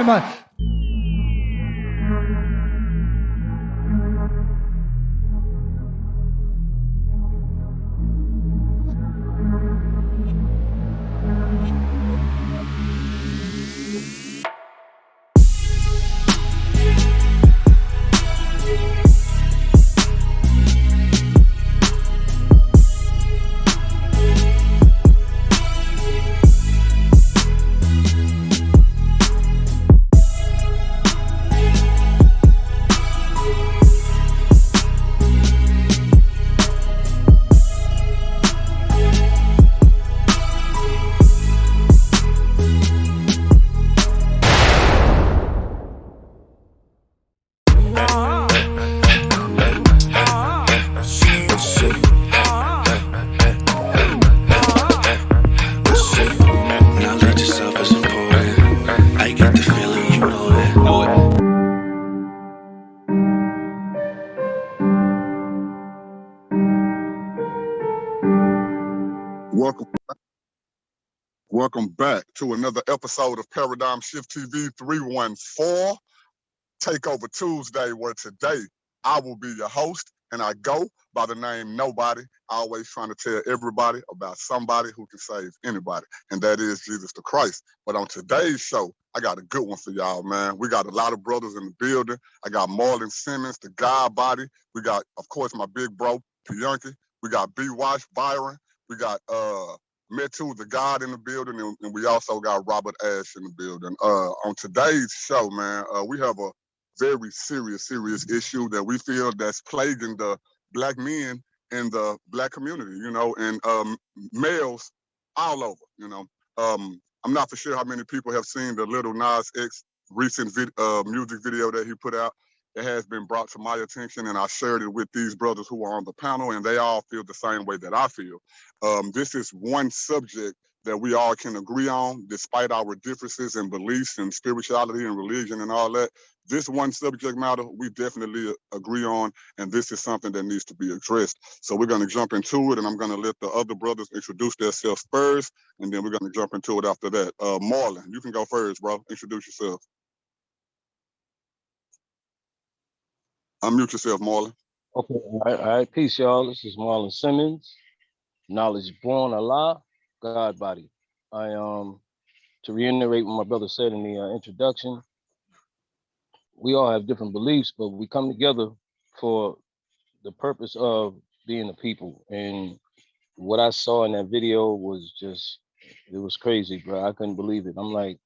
much. Welcome back to another episode of Paradigm Shift TV 314 Takeover Tuesday, where today I will be your host, and I go by the name Nobody, always trying to tell everybody about somebody who can save anybody, and that is Jesus the Christ. But on today's show, I got a good one for y'all, man. We got a lot of brothers in the building. I got Marlon Simmons, the God Body. We got, of course, my big bro, Pianki. We got B. Wash, Byron. We got Metu, the God, in the building, and we also got Robert Ash in the building. On today's show, man, we have a very serious issue that we feel that's plaguing the Black men in the Black community, you know, and males all over, you know. I'm not for sure how many people have seen the little Nas X recent music video that he put out. It has been brought to my attention, and I shared it with these brothers who are on the panel, and they all feel the same way that I feel. This is one subject that we all can agree on, despite our differences in beliefs and spirituality and religion and all that. This one subject matter we definitely agree on, and this is something that needs to be addressed. So we're going to jump into it, and I'm going to let the other brothers introduce themselves first, and then we're going to jump into it after that. Marlon, you can go first, bro. Introduce yourself. Unmute yourself, Marlon. Okay, all right. Peace, y'all. This is Marlon Simmons, knowledge born Allah, God body. To reiterate what my brother said in the introduction, we all have different beliefs, but we come together for the purpose of being a people. And what I saw in that video was just, it was crazy, bro. I couldn't believe it. I'm like,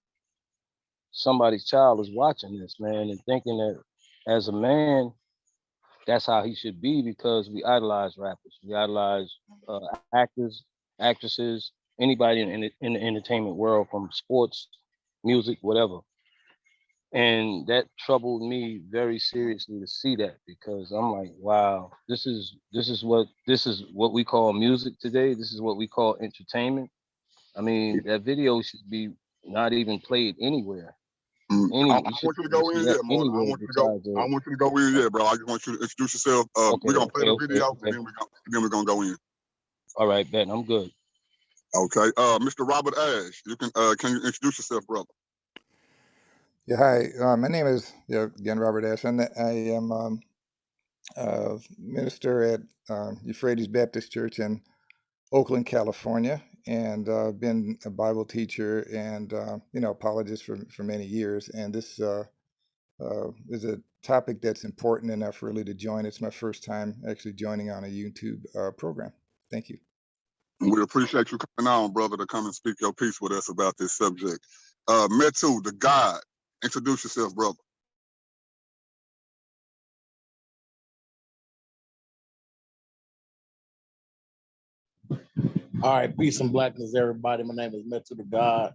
somebody's child is watching this, man, and thinking that as a man, that's how he should be, because we idolize rappers, we idolize actors, actresses, anybody in the entertainment world, from sports, music, whatever. And that troubled me very seriously to see that, because I'm like, wow, this is what we call music today. This is what we call entertainment. I mean, that video should be not even played anywhere. I want you to go in yet, Marlon. I want you to go in yet, bro. I just want you to introduce yourself. We're going to play the video, and then we're going to go in. All right, Ben, I'm good. Okay. Mr. Robert Ash, you can you introduce yourself, brother? Yeah, hi. My name is, again, Robert Ash, and I am a minister at Euphrates Baptist Church in Oakland, California, and been a Bible teacher and apologist for many years. And this is a topic that's important enough really to join. It's my first time actually joining on a YouTube program. Thank you. We appreciate you coming on, brother, to come and speak your piece with us about this subject. Metu, the God, introduce yourself, brother. All right, peace and blackness, everybody. My name is Metu the God.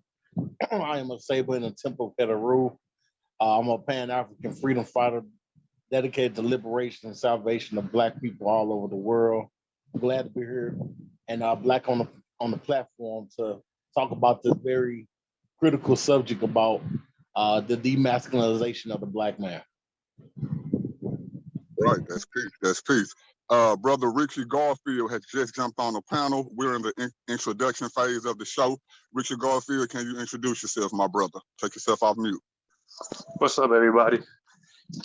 I am a Saber in the Temple of Peru. I'm a Pan-African freedom fighter dedicated to liberation and salvation of Black people all over the world. I'm glad to be here and Black on the platform to talk about this very critical subject about the demasculinization of the Black man. Right, that's peace. That's peace. Brother Richie Garfield has just jumped on the panel. We're in the introduction phase of the show. Richie Garfield, can you introduce yourself, my brother? Take yourself off mute. What's up, everybody?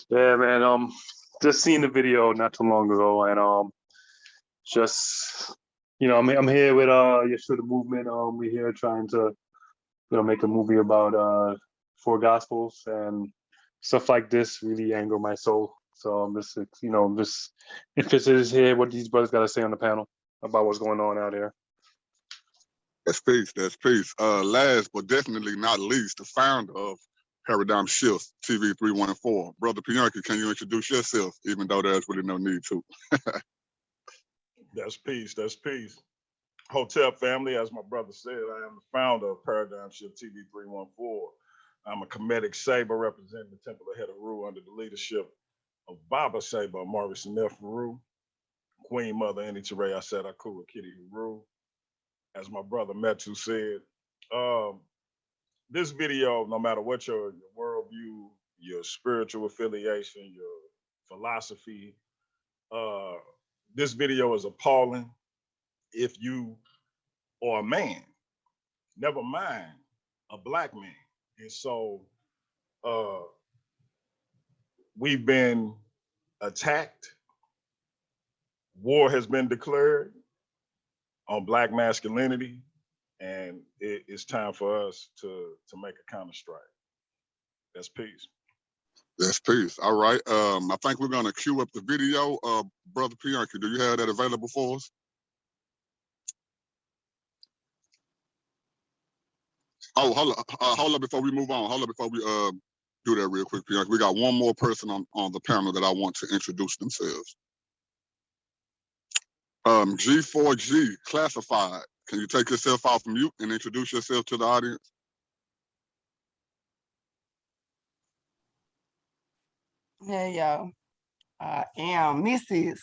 Yeah, man. Just seen the video not too long ago, and just I'm here with Yeshua the Movement. We're here trying to make a movie about four gospels, and stuff like this really anger my soul. So I'm just just interested to hear what these brothers got to say on the panel about what's going on out here. That's peace. That's peace. Last but definitely not least, the founder of Paradigm Shift TV 314, Brother Pianki. Can you introduce yourself, even though there's really no need to? That's peace. That's peace. Hotel family, as my brother said, I am the founder of Paradigm Shift TV 314. I'm a comedic saber representing the Temple of Heteru under the leadership of Baba Saber, Marvis Smith Heru, Queen Mother Annie Teray Aset Akua Kitty Heru. As my brother Metu said, this video, no matter what your worldview, your spiritual affiliation, your philosophy, this video is appalling if you are a man, never mind a black man. And so we've been attacked. War has been declared on black masculinity, and it's time for us to make a counter strike. That's peace. That's peace. All right. I think we're gonna cue up the video. Brother Pianki, do you have that available for us? Oh, hold up before we move on. Hold up before we do that real quick, Pianki. We got one more person on the panel that I want to introduce themselves. G4G Classified. Can you take yourself off mute and introduce yourself to the audience? Hey y'all, I am Mrs.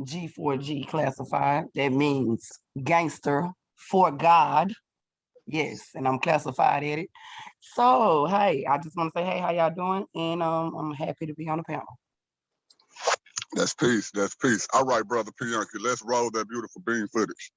G4G Classified. That means gangster for God. Yes, and I'm classified at it. So, hey, I just want to say, hey, how y'all doing? And I'm happy to be on the panel. That's peace. That's peace. All right, Brother Pianki, let's roll that beautiful beam footage.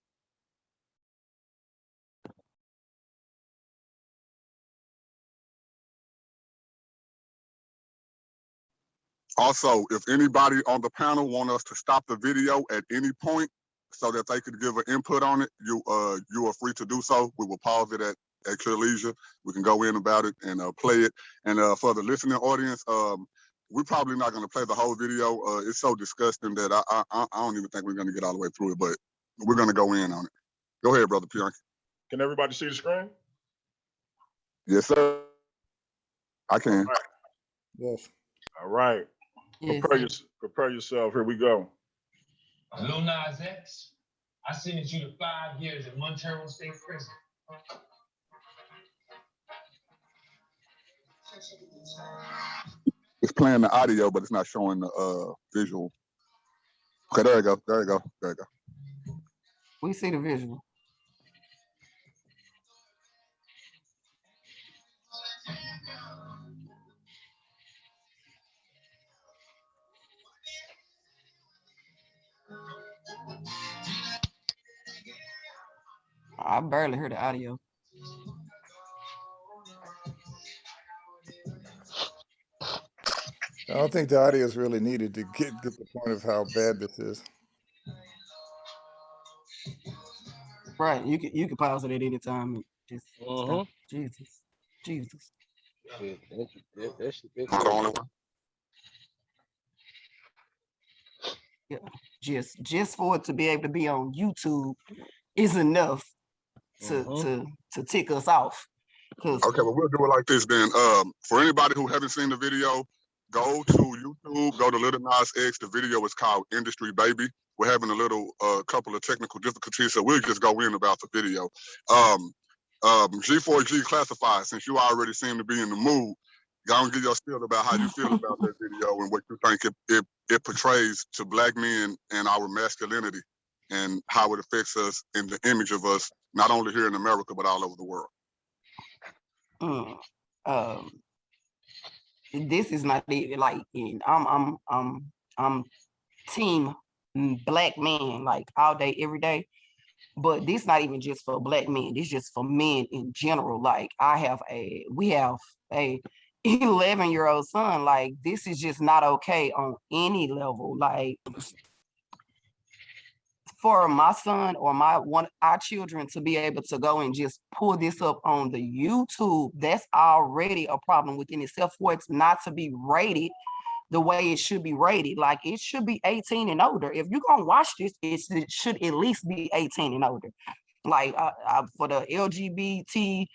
Also, if anybody on the panel want us to stop the video at any point so that they could give an input on it, you are free to do so. We will pause it at your leisure. We can go in about it and play it. And for the listening audience, we're probably not going to play the whole video. It's so disgusting that I don't even think we're going to get all the way through it, but we're going to go in on it. Go ahead, Brother Pianki. Can everybody see the screen? Yes, sir. I can. All right. Yes. All right. Yes. Prepare yourself. Here we go. Lil Nas X, I sentenced you to 5 years in Montero State Prison. It's playing the audio, but it's not showing the visual. Okay, there you go. There you go. There you go. We see the visual. I barely heard the audio. I don't think the audio is really needed to get the point of how bad this is. Right, you can pause it at any time and just stop. Jesus. That shit big. Not the only one. Yeah, just for it to be able to be on YouTube is enough to tick us off. Okay, well, we'll do it like this then. For anybody who haven't seen the video, go to YouTube, go to Little Nas X. The video is called Industry Baby. We're having a little couple of technical difficulties, so we'll just go in about the video. G4G Classified, since you already seem to be in the mood, go and give your spiel about how you feel about that video and what you think it portrays to Black men and our masculinity and how it affects us in the image of us, not only here in America, but all over the world. This is not even like I'm team Black men like all day, every day. But this not even just for Black men. This just for men in general. Like we have a 11-year-old son. Like, this is just not okay on any level. Like, for my son or our children to be able to go and just pull this up on the YouTube, that's already a problem within itself for it not to be rated the way it should be rated. Like, it should be 18 and older. If you're gonna watch this, it should at least be 18 and older. Like, for the LGBTQ,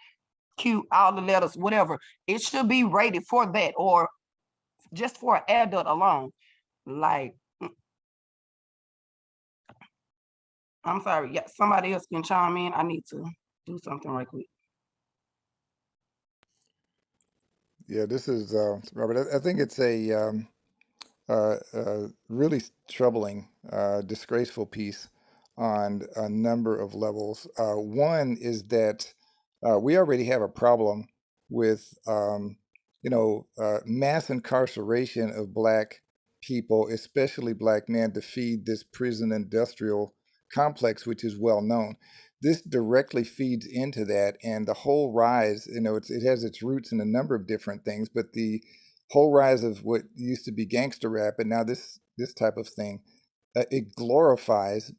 all the letters, whatever, it should be rated for that, or just for an adult alone. Like, I'm sorry. Yeah, somebody else can chime in. I need to do something right quick. Yeah, this is Robert. I think it's a really troubling, disgraceful piece on a number of levels. One is that we already have a problem with, mass incarceration of Black people, especially Black men, to feed this prison industrial complex, which is well known. This directly feeds into that, and the whole rise, it has its roots in a number of different things, but the whole rise of what used to be gangster rap and now this type of thing, it glorifies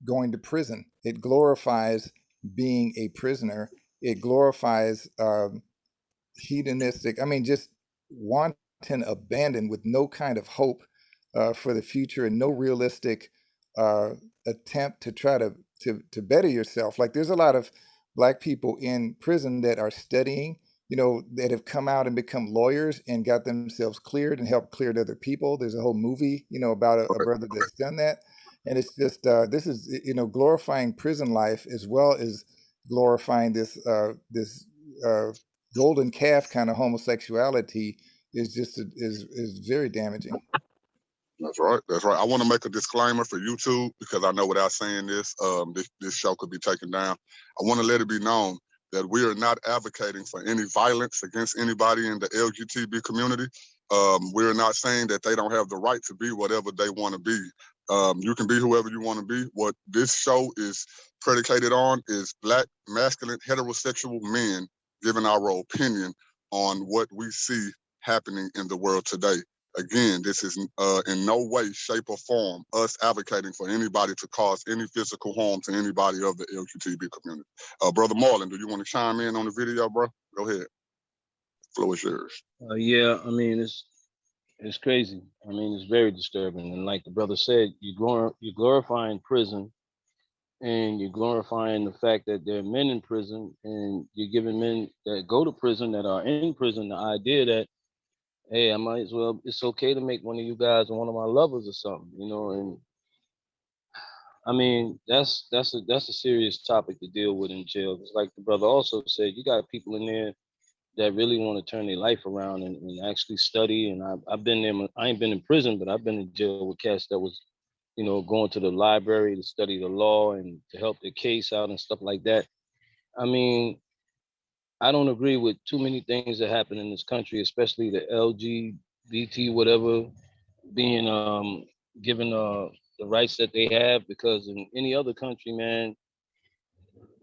going to prison. It glorifies being a prisoner. It glorifies hedonistic, I mean, just wanton abandon with no kind of hope for the future and no realistic attempt to try to better yourself. Like, there's a lot of Black people in prison that are studying, that have come out and become lawyers and got themselves cleared and helped clear other people. There's a whole movie, about a brother that's done that. And it's just, this is, glorifying prison life as well as glorifying this golden calf kind of homosexuality is just is very damaging. That's right. That's right. I want to make a disclaimer for YouTube because I know without saying this, this show could be taken down. I want to let it be known that we are not advocating for any violence against anybody in the LGBT community. We're not saying that they don't have the right to be whatever they want to be. You can be whoever you want to be. What this show is predicated on is Black, masculine, heterosexual men giving our opinion on what we see happening in the world today. Again, this is in no way, shape, or form us advocating for anybody to cause any physical harm to anybody of the LGBT community. Brother Marlon, do you want to chime in on the video, bro? Go ahead. Floor is yours. Yeah, I mean, it's crazy. I mean, it's very disturbing. And like the brother said, you're glorifying prison, and you're glorifying the fact that there are men in prison, and you're giving men that go to prison, that are in prison, the idea that, hey, I might as well, it's okay to make one of you guys one of my lovers or something, and I mean, that's a serious topic to deal with in jail. It's like the brother also said, you got people in there that really want to turn their life around and actually study. And I've been there. I ain't been in prison, but I've been in jail with cats that was, going to the library to study the law and to help their case out and stuff like that. I mean, I don't agree with too many things that happen in this country, especially the LGBT whatever being given the rights that they have, because in any other country, man,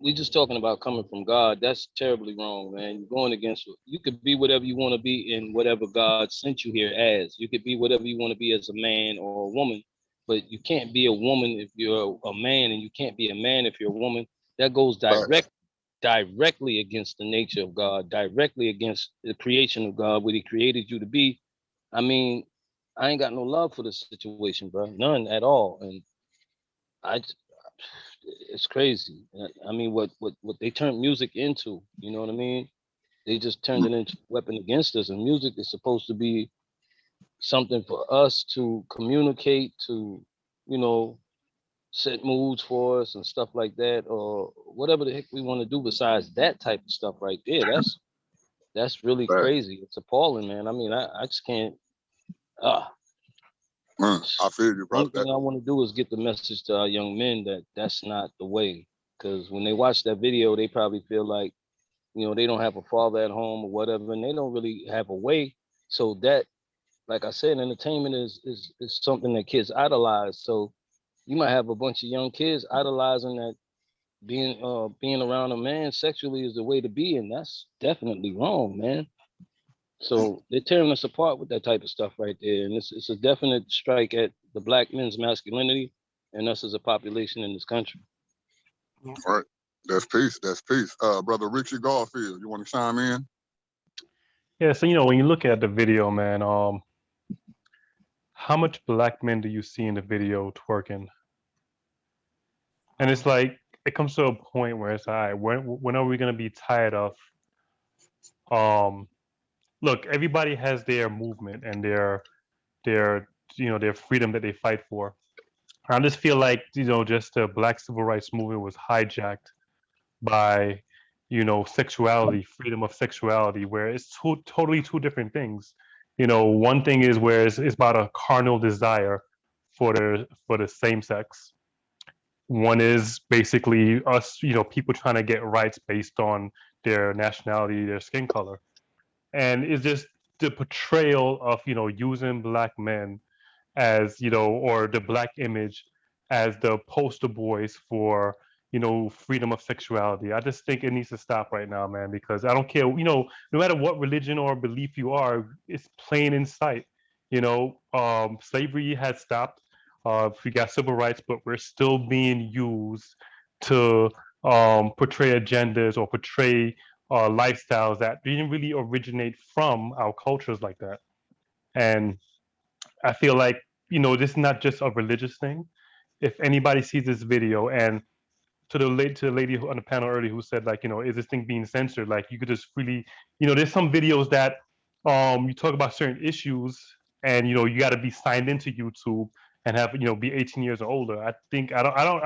we just talking about coming from God. That's terribly wrong, man. You're going against, you could be whatever you want to be in whatever God sent you here as. You could be whatever you want to be as a man or a woman, but you can't be a woman if you're a man, and you can't be a man if you're a woman. That goes directly against the nature of God, directly against the creation of God, what he created you to be. I mean, I ain't got no love for this situation, bro. None at all. And it's crazy. I mean, what they turned music into, you know what I mean? They just turned it into a weapon against us. And music is supposed to be something for us to communicate, to, set moods for us and stuff like that, or whatever the heck we want to do besides that type of stuff right there. That's really crazy. It's appalling, man. I mean, I just can't. I feel you, brother. One thing I want to do is get the message to our young men that that's not the way. Because when they watch that video, they probably feel like, they don't have a father at home or whatever, and they don't really have a way. So that, like I said, entertainment is something that kids idolize. So you might have a bunch of young kids idolizing that being around a man sexually is the way to be, and that's definitely wrong, man. So they're tearing us apart with that type of stuff right there. And it's a definite strike at the black men's masculinity and us as a population in this country. Yeah. All right. That's peace. That's peace. Brother Richie Garfield, you want to chime in? Yeah, so when you look at the video, man, how much black men do you see in the video twerking? And it's like it comes to a point where it's all right, when are we gonna be tired of look, everybody has their movement and their freedom that they fight for. I just feel like, just the black civil rights movement was hijacked by, sexuality, freedom of sexuality, where it's totally two different things. One thing is where it's about a carnal desire for the same sex. One is basically us, people trying to get rights based on their nationality, their skin color. And it's just the portrayal of, using black men as, or the black image as the poster boys for, freedom of sexuality. I just think it needs to stop right now, man, because I don't care, no matter what religion or belief you are, it's plain in sight. Slavery has stopped. We got civil rights, but we're still being used to portray agendas or portray lifestyles that didn't really originate from our cultures like that. And I feel like, this is not just a religious thing. If anybody sees this video, and to the lady on the panel earlier who said, like, is this thing being censored? Like, you could just really, there's some videos that you talk about certain issues, and you got to be signed into YouTube and have be 18 years or older. I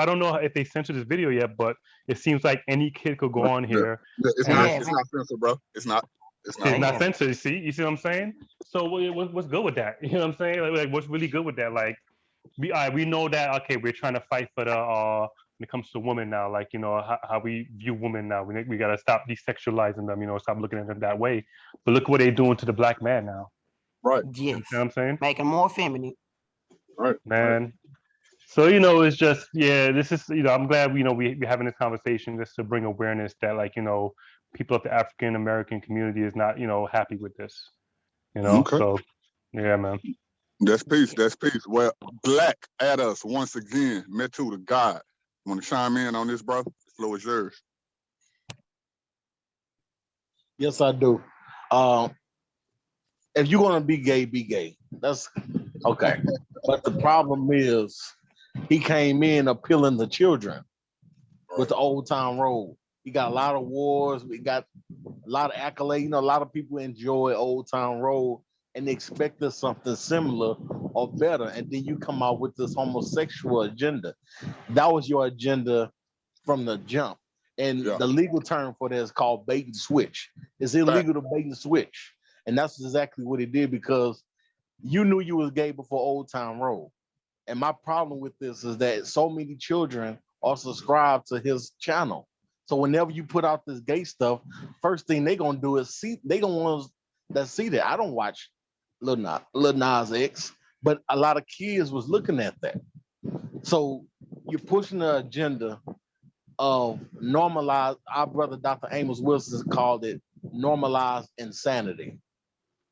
don't know if they censored this video yet, but it seems like any kid could go on here. Yeah, it's They not. have It's it. not censored, bro. It's not. It's not. They It's not have it. censored. You see what I'm saying? So what's good with that? You know what I'm saying? Like what's really good with that? Like we know that, okay, we're trying to fight for the when it comes to women now, like how we view women now. We got to stop desexualizing them. Stop looking at them that way. But look what they're doing to the black man now. Right. You Yes. know what I'm saying? Make them more feminine. Right. Man. So it's just, this is, I'm glad we're having this conversation just to bring awareness that, like, people of the African American community is not happy with this. Okay. So yeah, man. That's peace. That's peace. Well, Black at us once again. Metu to God. Want to chime in on this, bro? The floor is yours. Yes, I do. If you're gonna be gay, be gay. That's okay. But the problem is, he came in appealing to children with the Old Town Road. He got a lot of wars. We got a lot of accolades. A lot of people enjoy Old Town Road and expected something similar or better. And then you come out with this homosexual agenda. That was your agenda from the jump. And the legal term for that is called bait and switch. It's illegal to bait and switch. And that's exactly what he did, because you knew you was gay before Old Town Road. And my problem with this is that so many children are subscribed to his channel. So whenever you put out this gay stuff, first thing they gonna do is see, they gonna want to see that. I don't watch Lil Nas X, but a lot of kids was looking at that. So you're pushing the agenda of normalize. Our brother Dr. Amos Wilson called it normalized insanity.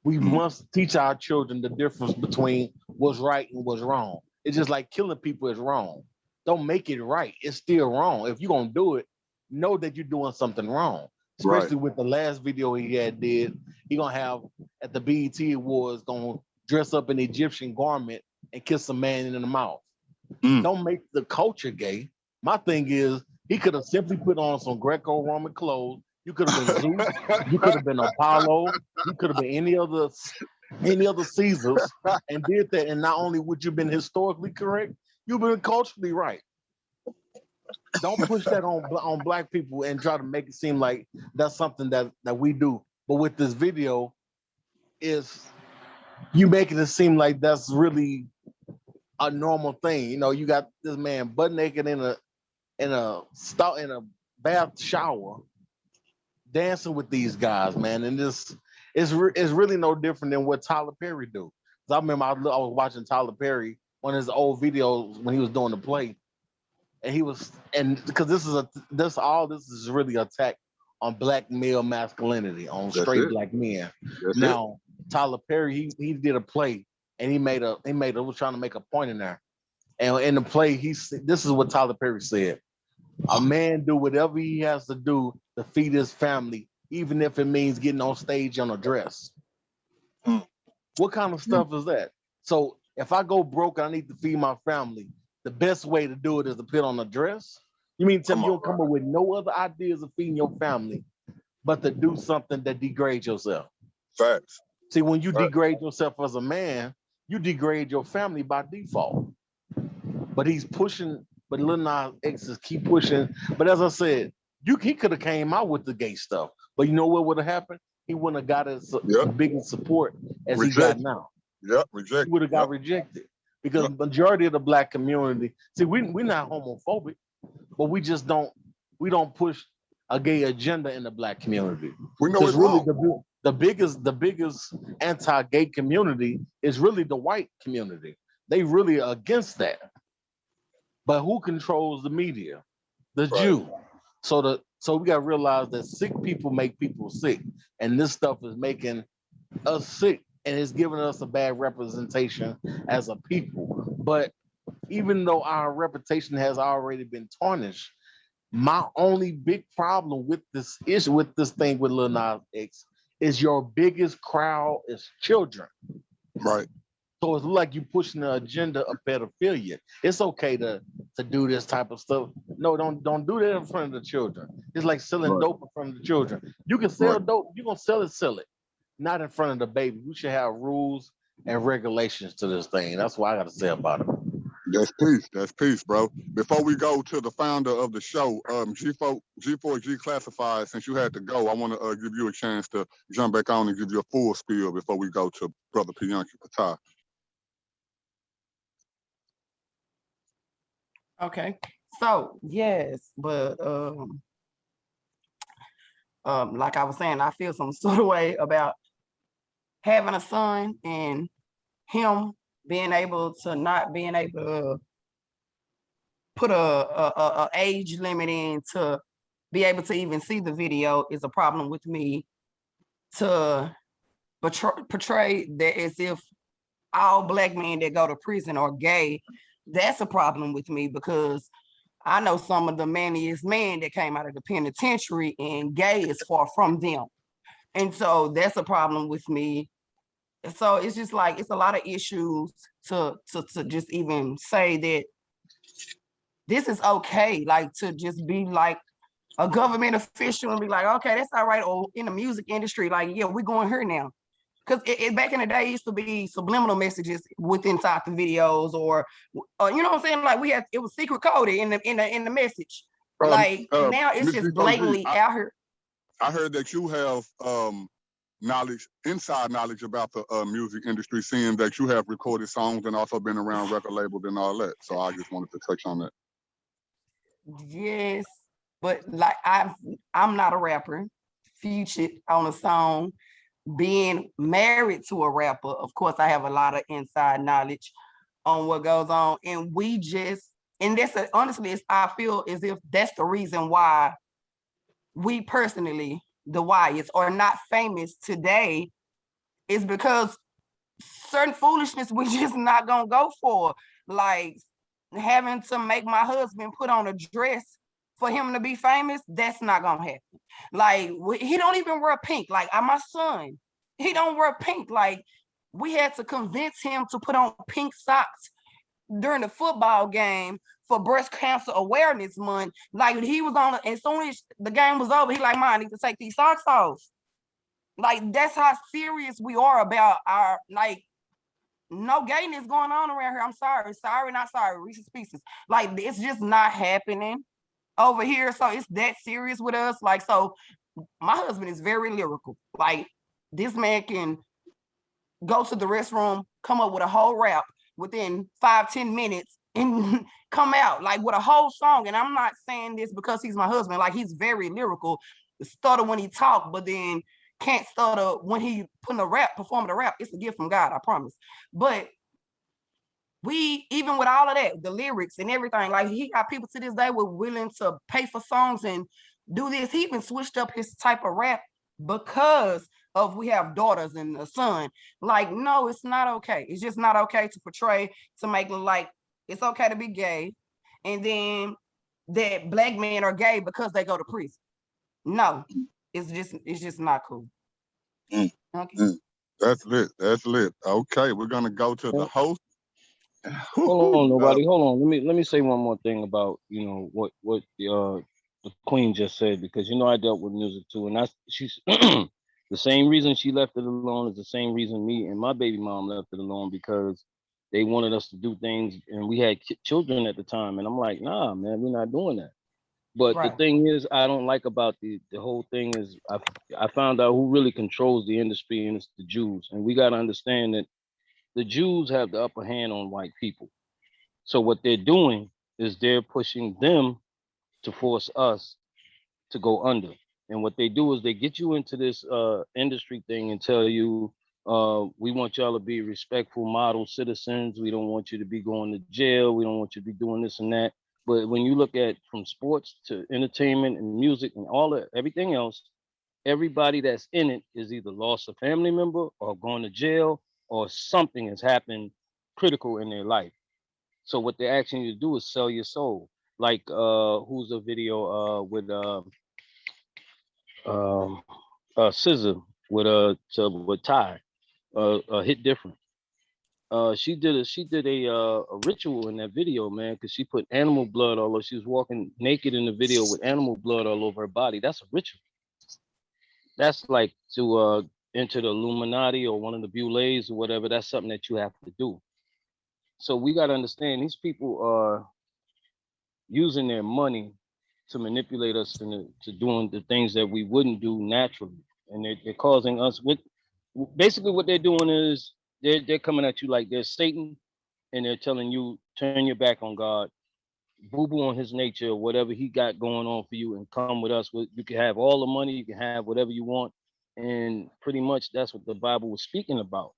We must teach our children the difference between what's right and what's wrong. It's just like killing people is wrong. Don't make it right. It's still wrong. If you're gonna do it, know that you're doing something wrong. Especially with the last video he had did. He gonna have at the BET Awards gonna dress up in an Egyptian garment and kiss a man in the mouth. Don't make the culture gay. My thing is, he could have simply put on some Greco-Roman clothes. You could have been Zeus. You could have been Apollo. You could have been any other Caesars, and did that. And not only would you have been historically correct, you've been culturally right. Don't push that on black people and try to make it seem like that's something that we do. But with this video, is you making it seem like that's really a normal thing. You got this man butt naked in a bath shower, dancing with these guys, man, and this is really no different than what Tyler Perry do. I remember I was watching Tyler Perry, one of his old videos when he was doing the play, and because this is really attack on black male masculinity, on That's straight it. black men. That's it. Now, Tyler Perry, he did a play, and he was trying to make a point in there. And in the play, this is what Tyler Perry said: a man do whatever he has to do to feed his family, even if it means getting on stage on a dress. What kind of stuff is that? So if I go broke and I need to feed my family, the best way to do it is to put on a dress? You mean tell me you don't come up with no other ideas of feeding your family, but to do something that degrades yourself? Facts. See, when you degrade yourself as a man, you degrade your family by default. But he's pushing, but Lil Nas X is keep pushing. But as I said, he could have came out with the gay stuff, but you know what would have happened? He wouldn't have got the biggest support as he got now. Yep, rejected. He would have got rejected because majority of the black community. See, we're not homophobic, but we just don't push a gay agenda in the black community. We know it's really wrong. the biggest anti-gay community is really the white community. They really are against that. But who controls the media? The Jew. So we gotta realize that sick people make people sick, and this stuff is making us sick, and it's giving us a bad representation as a people. But even though our reputation has already been tarnished, my only big problem with this issue, with this thing with Lil Nas X, is your biggest crowd is children. Right. So it's like you pushing the agenda of pedophilia. It's okay to do this type of stuff. No, don't do that in front of the children. It's like selling dope in front of the children. You can sell dope. You're gonna sell it. Not in front of the baby. We should have rules and regulations to this thing. That's what I got to say about it. That's peace. That's peace, bro. Before we go to the founder of the show, G4G Classified, since you had to go, I want to give you a chance to jump back on and give you a full spiel before we go to Brother Piyanki Patah. Okay. So yes, but like I was saying, I feel some sort of way about having a son and him being able to not being able to put a age limit in to be able to even see the video is a problem with me. To portray that as if all black men that go to prison are gay, that's a problem with me, because I know some of the manliest men that came out of the penitentiary, and gay is far from them. And so that's a problem with me. So it's just like, it's a lot of issues to just even say that this is okay, like to just be like a government official and be like, okay, that's all right. Or in the music industry, like, yeah, we're going here now. Because it back in the day, it used to be subliminal messages inside the videos, or you know what I'm saying? Like it was secret coded in the message. Like now it's just blatantly out here. I heard that you have inside knowledge about the music industry, seeing that you have recorded songs and also been around record labels and all that. So I just wanted to touch on that. Yes, but like I'm not a rapper. Featured on a song, being married to a rapper, of course, I have a lot of inside knowledge on what goes on. And honestly, I feel as if that's the reason why we personally, the Wyatts, are not famous today, is because certain foolishness we just not gonna go for. Like having to make my husband put on a dress for him to be famous, that's not gonna happen. Like he don't even wear pink. Like my son, he don't wear pink. Like we had to convince him to put on pink socks during the football game for Breast Cancer Awareness Month. Like he was on, as soon as the game was over, he like, Mom, I need to take these socks off. Like that's how serious we are about our, like, no gayness going on around here. I'm sorry, not sorry, Reese's Pieces. Like it's just not happening over here. So it's that serious with us. Like, so my husband is very lyrical. Like this man can go to the restroom, come up with a whole rap within 5-10 minutes and come out like with a whole song. And I'm not saying this because he's my husband. Like he's very lyrical, stutter when he talk, but then can't stutter when he performing a rap. It's a gift from God, I promise. But we, even with all of that, the lyrics and everything, like he got people to this day were willing to pay for songs and do this. He even switched up his type of rap because of we have daughters and a son. Like, no, it's not okay. It's just not okay to portray, to make it like it's okay to be gay, and then that black men are gay because they go to prison. No, it's just not cool. Mm. Okay. Mm. That's lit. That's lit. Okay, we're gonna go to the host. Hold on, nobody. Hold on. Let me say one more thing about, you know, what the queen just said, because you know I dealt with music too, and she's the same reason she left it alone is the same reason me and my baby mom left it alone, because they wanted us to do things, and we had children at the time, and I'm like, nah, man, we're not doing that. But the Right. thing is, I don't like about the whole thing is I found out who really controls the industry, and it's the Jews, and we got to understand that the Jews have the upper hand on white people. So what they're doing is they're pushing them to force us to go under. And what they do is they get you into this industry thing and tell you, we want y'all to be respectful model citizens. We don't want you to be going to jail. We don't want you to be doing this and that. But when you look at from sports to entertainment and music and all that, everything else, everybody that's in it is either lost a family member or going to jail or something has happened critical in their life. So what they're asking you to do is sell your soul. Like who's the video with um Scissor with Ty hit different. She did a ritual in that video, man, because she put animal blood all over. She was walking naked in the video with animal blood all over her body. That's a ritual. That's like to enter the Illuminati or one of the Boulets or whatever. That's something that you have to do. So we got to understand these people are using their money to manipulate us to doing the things that we wouldn't do naturally, and they're causing us with basically what they're doing is they're coming at you like they're Satan, and they're telling you turn your back on God, boo boo on His nature, or whatever He got going on for you, and come with us. You can have all the money, you can have whatever you want, and pretty much that's what the Bible was speaking about.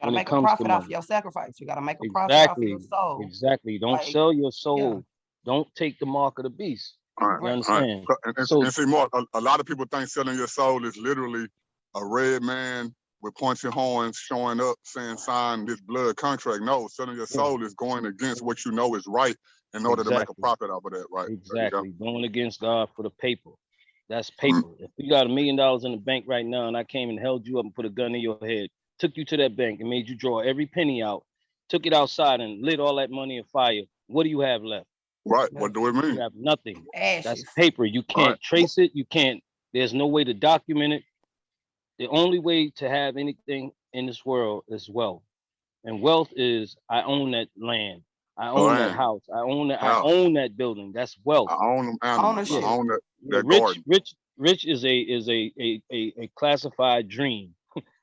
Gotta When it make a comes to profit off money. your sacrifice. You gotta make a profit off your soul. Exactly. Don't Like, sell your soul. yeah. Don't take the mark of the beast. All You right, all right. understand? And see, Mark, a lot of people think selling your soul is literally a red man with pointy horns showing up saying sign this blood contract. No, selling your soul is going against what you know is right in order to make a profit off of that, right? Exactly. Going against God for the paper. That's paper. If you got $1 million in the bank right now and I came and held you up and put a gun in your head, took you to that bank and made you draw every penny out, took it outside and lit all that money in fire, what do you have left? Right. What do it mean? You have nothing. Ashes. That's paper. You can't trace it. You can't, there's no way to document it. The only way to have anything in this world is wealth. And wealth is I own that land. I own that house. I own that building. That's wealth. I own them animals. I own that garden. Rich is a classified dream.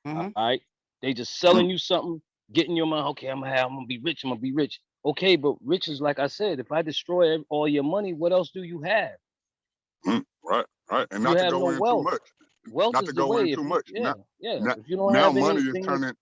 All right. They just selling you something, getting your mind, okay, I'm gonna be rich, I'm gonna be rich. Okay, but rich is like I said, if I destroy all your money, what else do you have? Right. And not to go in too much. Wealth not to go in too much. Yeah. If you don't now have money anything, is turning.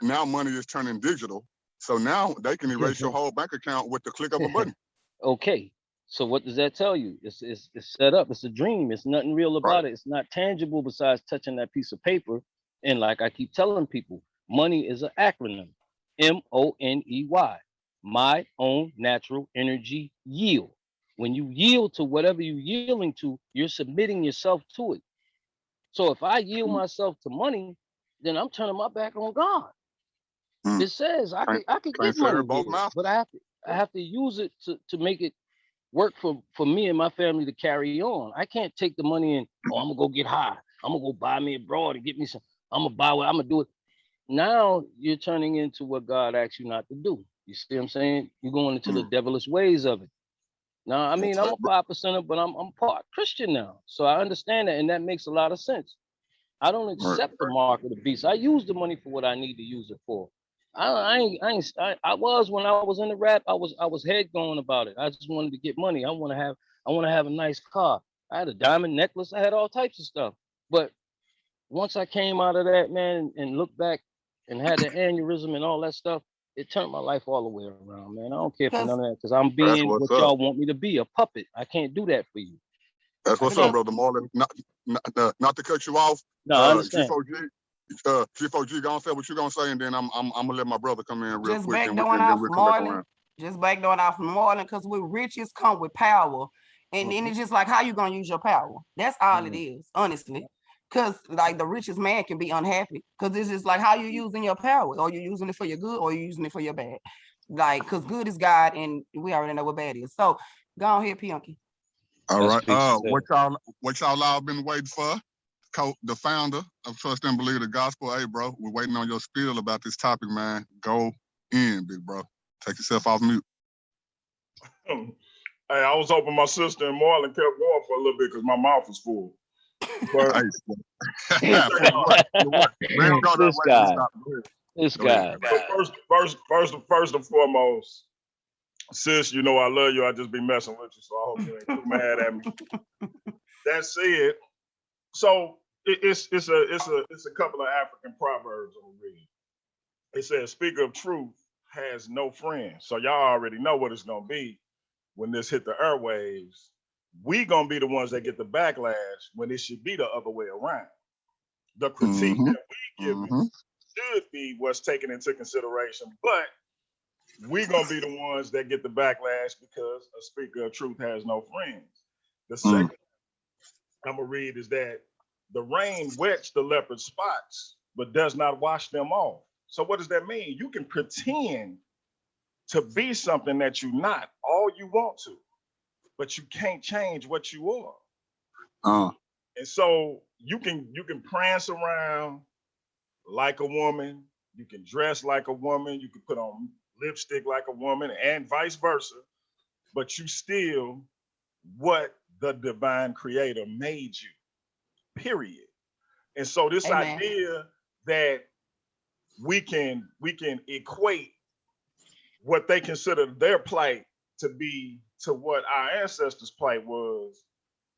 Now money is turning digital. So now they can erase your whole bank account with the click of a button. Okay. So what does that tell you? It's set up. It's a dream. It's nothing real about it. It's not tangible besides touching that piece of paper. And like I keep telling people, money is an acronym. MONEY. My own natural energy yield. When you yield to whatever you're yielding to, you're submitting yourself to it. So if I yield myself to money, then I'm turning my back on God. It says I could get money, but I have to use it to make it work for me and my family to carry on. I can't take the money and I'm gonna go get high. I'm gonna go buy me a broad and get me some. I'm gonna buy what I'm gonna do it. Now you're turning into what God asked you not to do. You see what I'm saying? You're going into the devilish ways of it. Now, I mean, I'm a 5%er, but I'm part Christian now, so I understand that, and that makes a lot of sense. I don't accept the mark of the beast. I use the money for what I need to use it for. I was when I was in the rap. I was head going about it. I just wanted to get money. I want to have a nice car. I had a diamond necklace. I had all types of stuff. But once I came out of that, man, and looked back and had the aneurysm and all that stuff, it turned my life all the way around, man. I don't care for none of that because I'm being what y'all want me to be, a puppet. I can't do that for you. That's what's up, brother Marlon. Not to cut you off. No, I understand. G4G, gonna say what you gonna say, and then I'm gonna let my brother come in real Just quick, and backdooring then off we'll come back Marlon. around. Just backdooring off Marlon, because with riches come with power. And then it's just like, how you gonna use your power? That's all it is, honestly. Because like the richest man can be unhappy. Because it's just like, how you using your power? Are you using it for your good, or are you using it for your bad? Like, because good is God, and we already know what bad is. So go on here, Pionky. All right. That's What y'all all been waiting for? The founder of Trust and Believe the Gospel. Hey, bro, we're waiting on your spiel about this topic, man. Go in, big bro. Take yourself off mute. Hey, I was hoping my sister and Marlon kept going for a little bit because my mouth was full. But This guy. First and foremost, sis, you know I love you. I just be messing with you, so I hope you ain't too mad at me. That said, so it's a couple of African proverbs I'm gonna read. It says, "Speaker of truth has no friends." So y'all already know what it's gonna be when this hit the airwaves. We gonna be the ones that get the backlash when it should be the other way around. The critique that we give should be what's taken into consideration, but we gonna be the ones that get the backlash because a speaker of truth has no friends. The second I'm gonna read is that the rain wets the leopard spots, but does not wash them off. So what does that mean? You can pretend to be something that you're not all you want to, but you can't change what you are. And so you can prance around like a woman, you can dress like a woman, you can put on lipstick like a woman, and vice versa, but you still what the divine creator made you, period. And so this idea that we can equate what they consider their plight to be to what our ancestors' plight was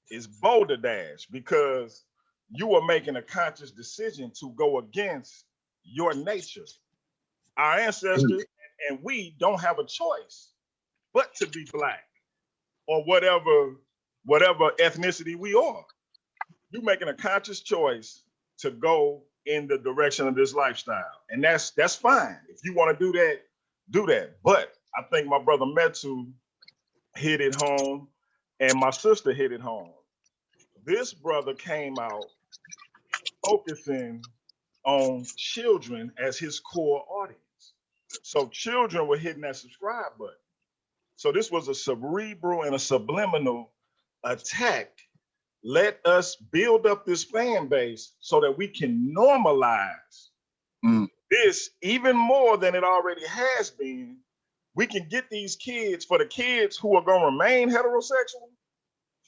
is balderdash, because you are making a conscious decision to go against your nature. Our ancestors and we don't have a choice but to be black or whatever ethnicity we are. You're making a conscious choice to go in the direction of this lifestyle, and that's fine. If you want to do that, do that. But I think my brother Metu hit it home, and my sister hit it home. This brother came out focusing on children as his core audience. So children were hitting that subscribe button. So this was a cerebral and a subliminal attack. Let us build up this fan base so that we can normalize this even more than it already has been. We can get these kids, for the kids who are going to remain heterosexual,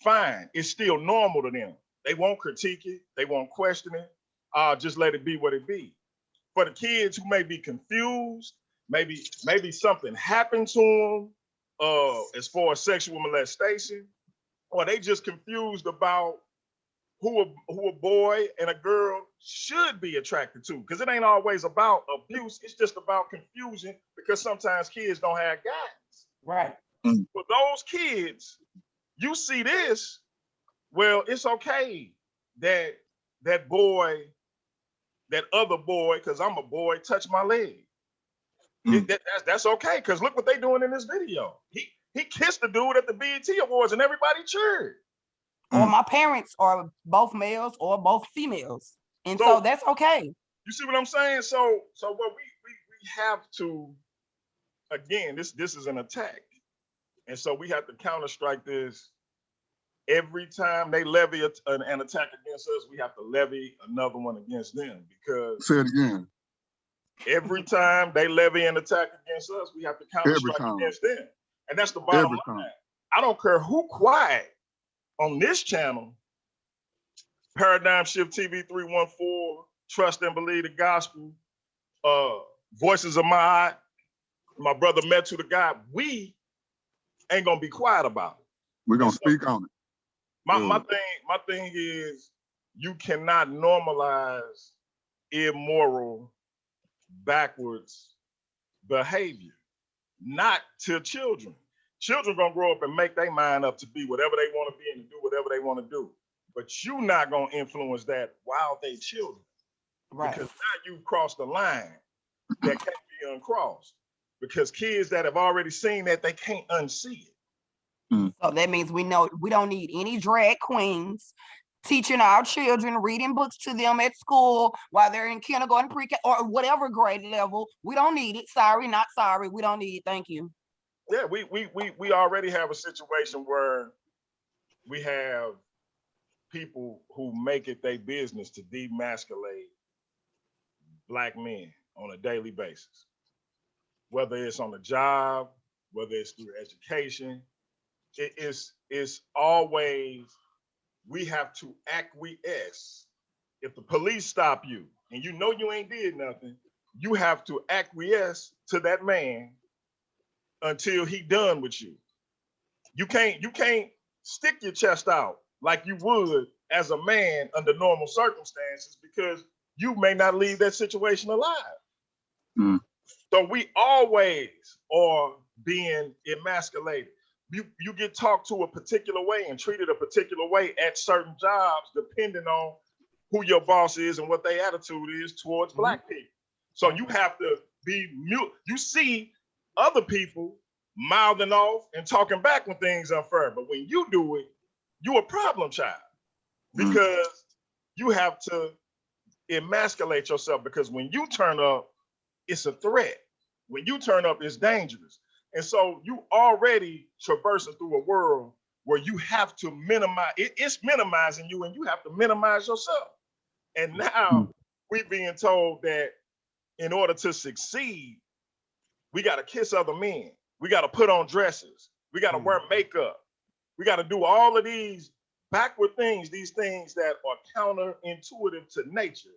fine, it's still normal to them. They won't critique it, they won't question it. Just let it be what it be. For the kids who may be confused, maybe something happened to them as far as sexual molestation, or they just confused about who a boy and a girl should be attracted to. Because it ain't always about abuse, it's just about confusion, because sometimes kids don't have guidance. Right. For those kids, you see this, well, it's okay that that boy, that other boy, because I'm a boy, touch my leg. That's okay, because look what they doing in this video. He kissed the dude at the BET Awards and everybody cheered. Or my parents are both males or both females. And so that's okay. You see what I'm saying? So what we have to, again, this is an attack. And so we have to counter-strike this. Every time they levy an attack against us, we have to levy another one against them. Because say it again. Every time they levy an attack against us, we have to counter-strike against them. And that's the bottom line. I don't care who quiet on this channel, Paradigm Shift TV 314, Trust and Believe the Gospel, Voices of my brother Metu the God, we ain't gonna be quiet about it. We're gonna speak on it. My thing is, you cannot normalize immoral, backwards behavior, not to children. Children gonna grow up and make their mind up to be whatever they want to be and to do whatever they want to do. But you not gonna influence that while they children. Right. Because now you've crossed the line that can't be uncrossed. Because kids that have already seen that, they can't unsee it. So that means we know we don't need any drag queens teaching our children, reading books to them at school while they're in kindergarten, pre-K, or whatever grade level. We don't need it. Sorry, not sorry. We don't need it. Thank you. Yeah, we already have a situation where we have people who make it their business to demasculate Black men on a daily basis, whether it's on the job, whether it's through education. It's always, we have to acquiesce. If the police stop you and you know you ain't did nothing, you have to acquiesce to that man until he done with you. You can't stick your chest out like you would as a man under normal circumstances, because you may not leave that situation alive. So we always are being emasculated. You get talked to a particular way and treated a particular way at certain jobs, depending on who your boss is and what their attitude is towards Black people. So you have to be mute. You see other people mouthing off and talking back when things are unfair, but when you do it, you a problem child, because you have to emasculate yourself, because when you turn up, it's a threat. When you turn up, it's dangerous. And so you already traversing through a world where you have to minimize, it's minimizing you, and you have to minimize yourself. And now we're being told that in order to succeed, we got to kiss other men. We got to put on dresses. We got to wear makeup. We got to do all of these backward things, these things that are counterintuitive to nature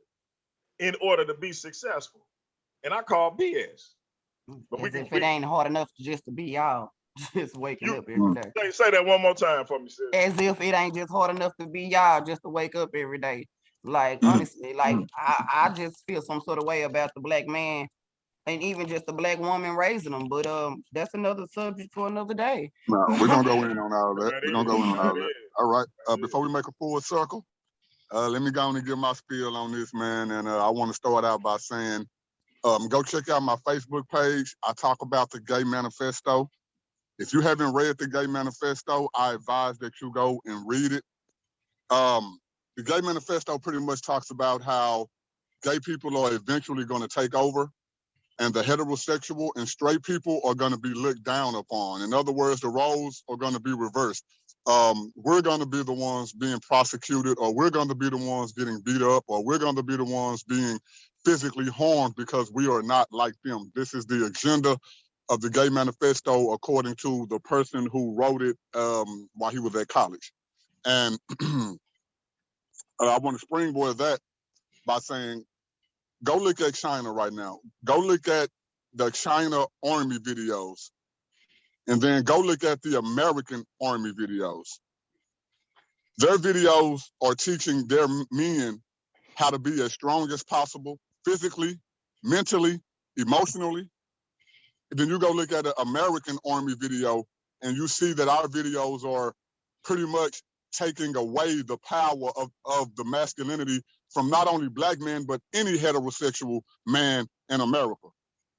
in order to be successful. And I call BS. But As if it ain't hard enough just to be y'all, just waking up every day. Say that one more time for me, sis. As if it ain't just hard enough to be y'all just to wake up every day. Like, honestly, like I just feel some sort of way about the Black man and even just the Black woman raising them. But that's another subject for another day. No, we're gonna go in on all that. We're gonna go in on all that. All right. Before we make a full circle, let me go on and give my spiel on this, man. And I want to start out by saying, go check out my Facebook page. I talk about the Gay Manifesto. If you haven't read the Gay Manifesto, I advise that you go and read it. The Gay Manifesto pretty much talks about how gay people are eventually going to take over, and the heterosexual and straight people are going to be looked down upon. In other words, the roles are going to be reversed. We're going to be the ones being prosecuted, or we're going to be the ones getting beat up, or we're going to be the ones being physically harmed because we are not like them. This is the agenda of the Gay Manifesto, according to the person who wrote it while he was at college. And I want to springboard that by saying, go look at China right now. Go look at the China Army videos, and then go look at the American Army videos. Their videos are teaching their men how to be as strong as possible, physically, mentally, emotionally. And then you go look at an American Army video, and you see that our videos are pretty much taking away the power of the masculinity from not only Black men, but any heterosexual man in America.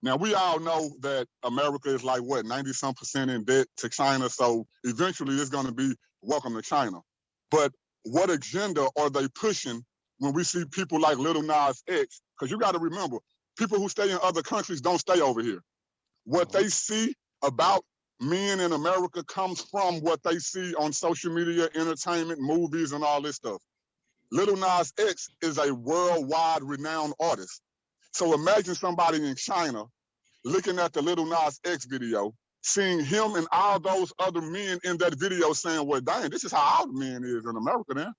Now, we all know that America is like, what, 90-some% in debt to China, so eventually it's going to be welcome to China. But what agenda are they pushing when we see people like Little Nas X? Because you got to remember, people who stay in other countries don't stay over here. What they see about men in America comes from what they see on social media, entertainment, movies, and all this stuff. Little Nas X is a worldwide renowned artist. So imagine somebody in China looking at the Little Nas X video, seeing him and all those other men in that video saying, well, dang, this is how all the men is in America then.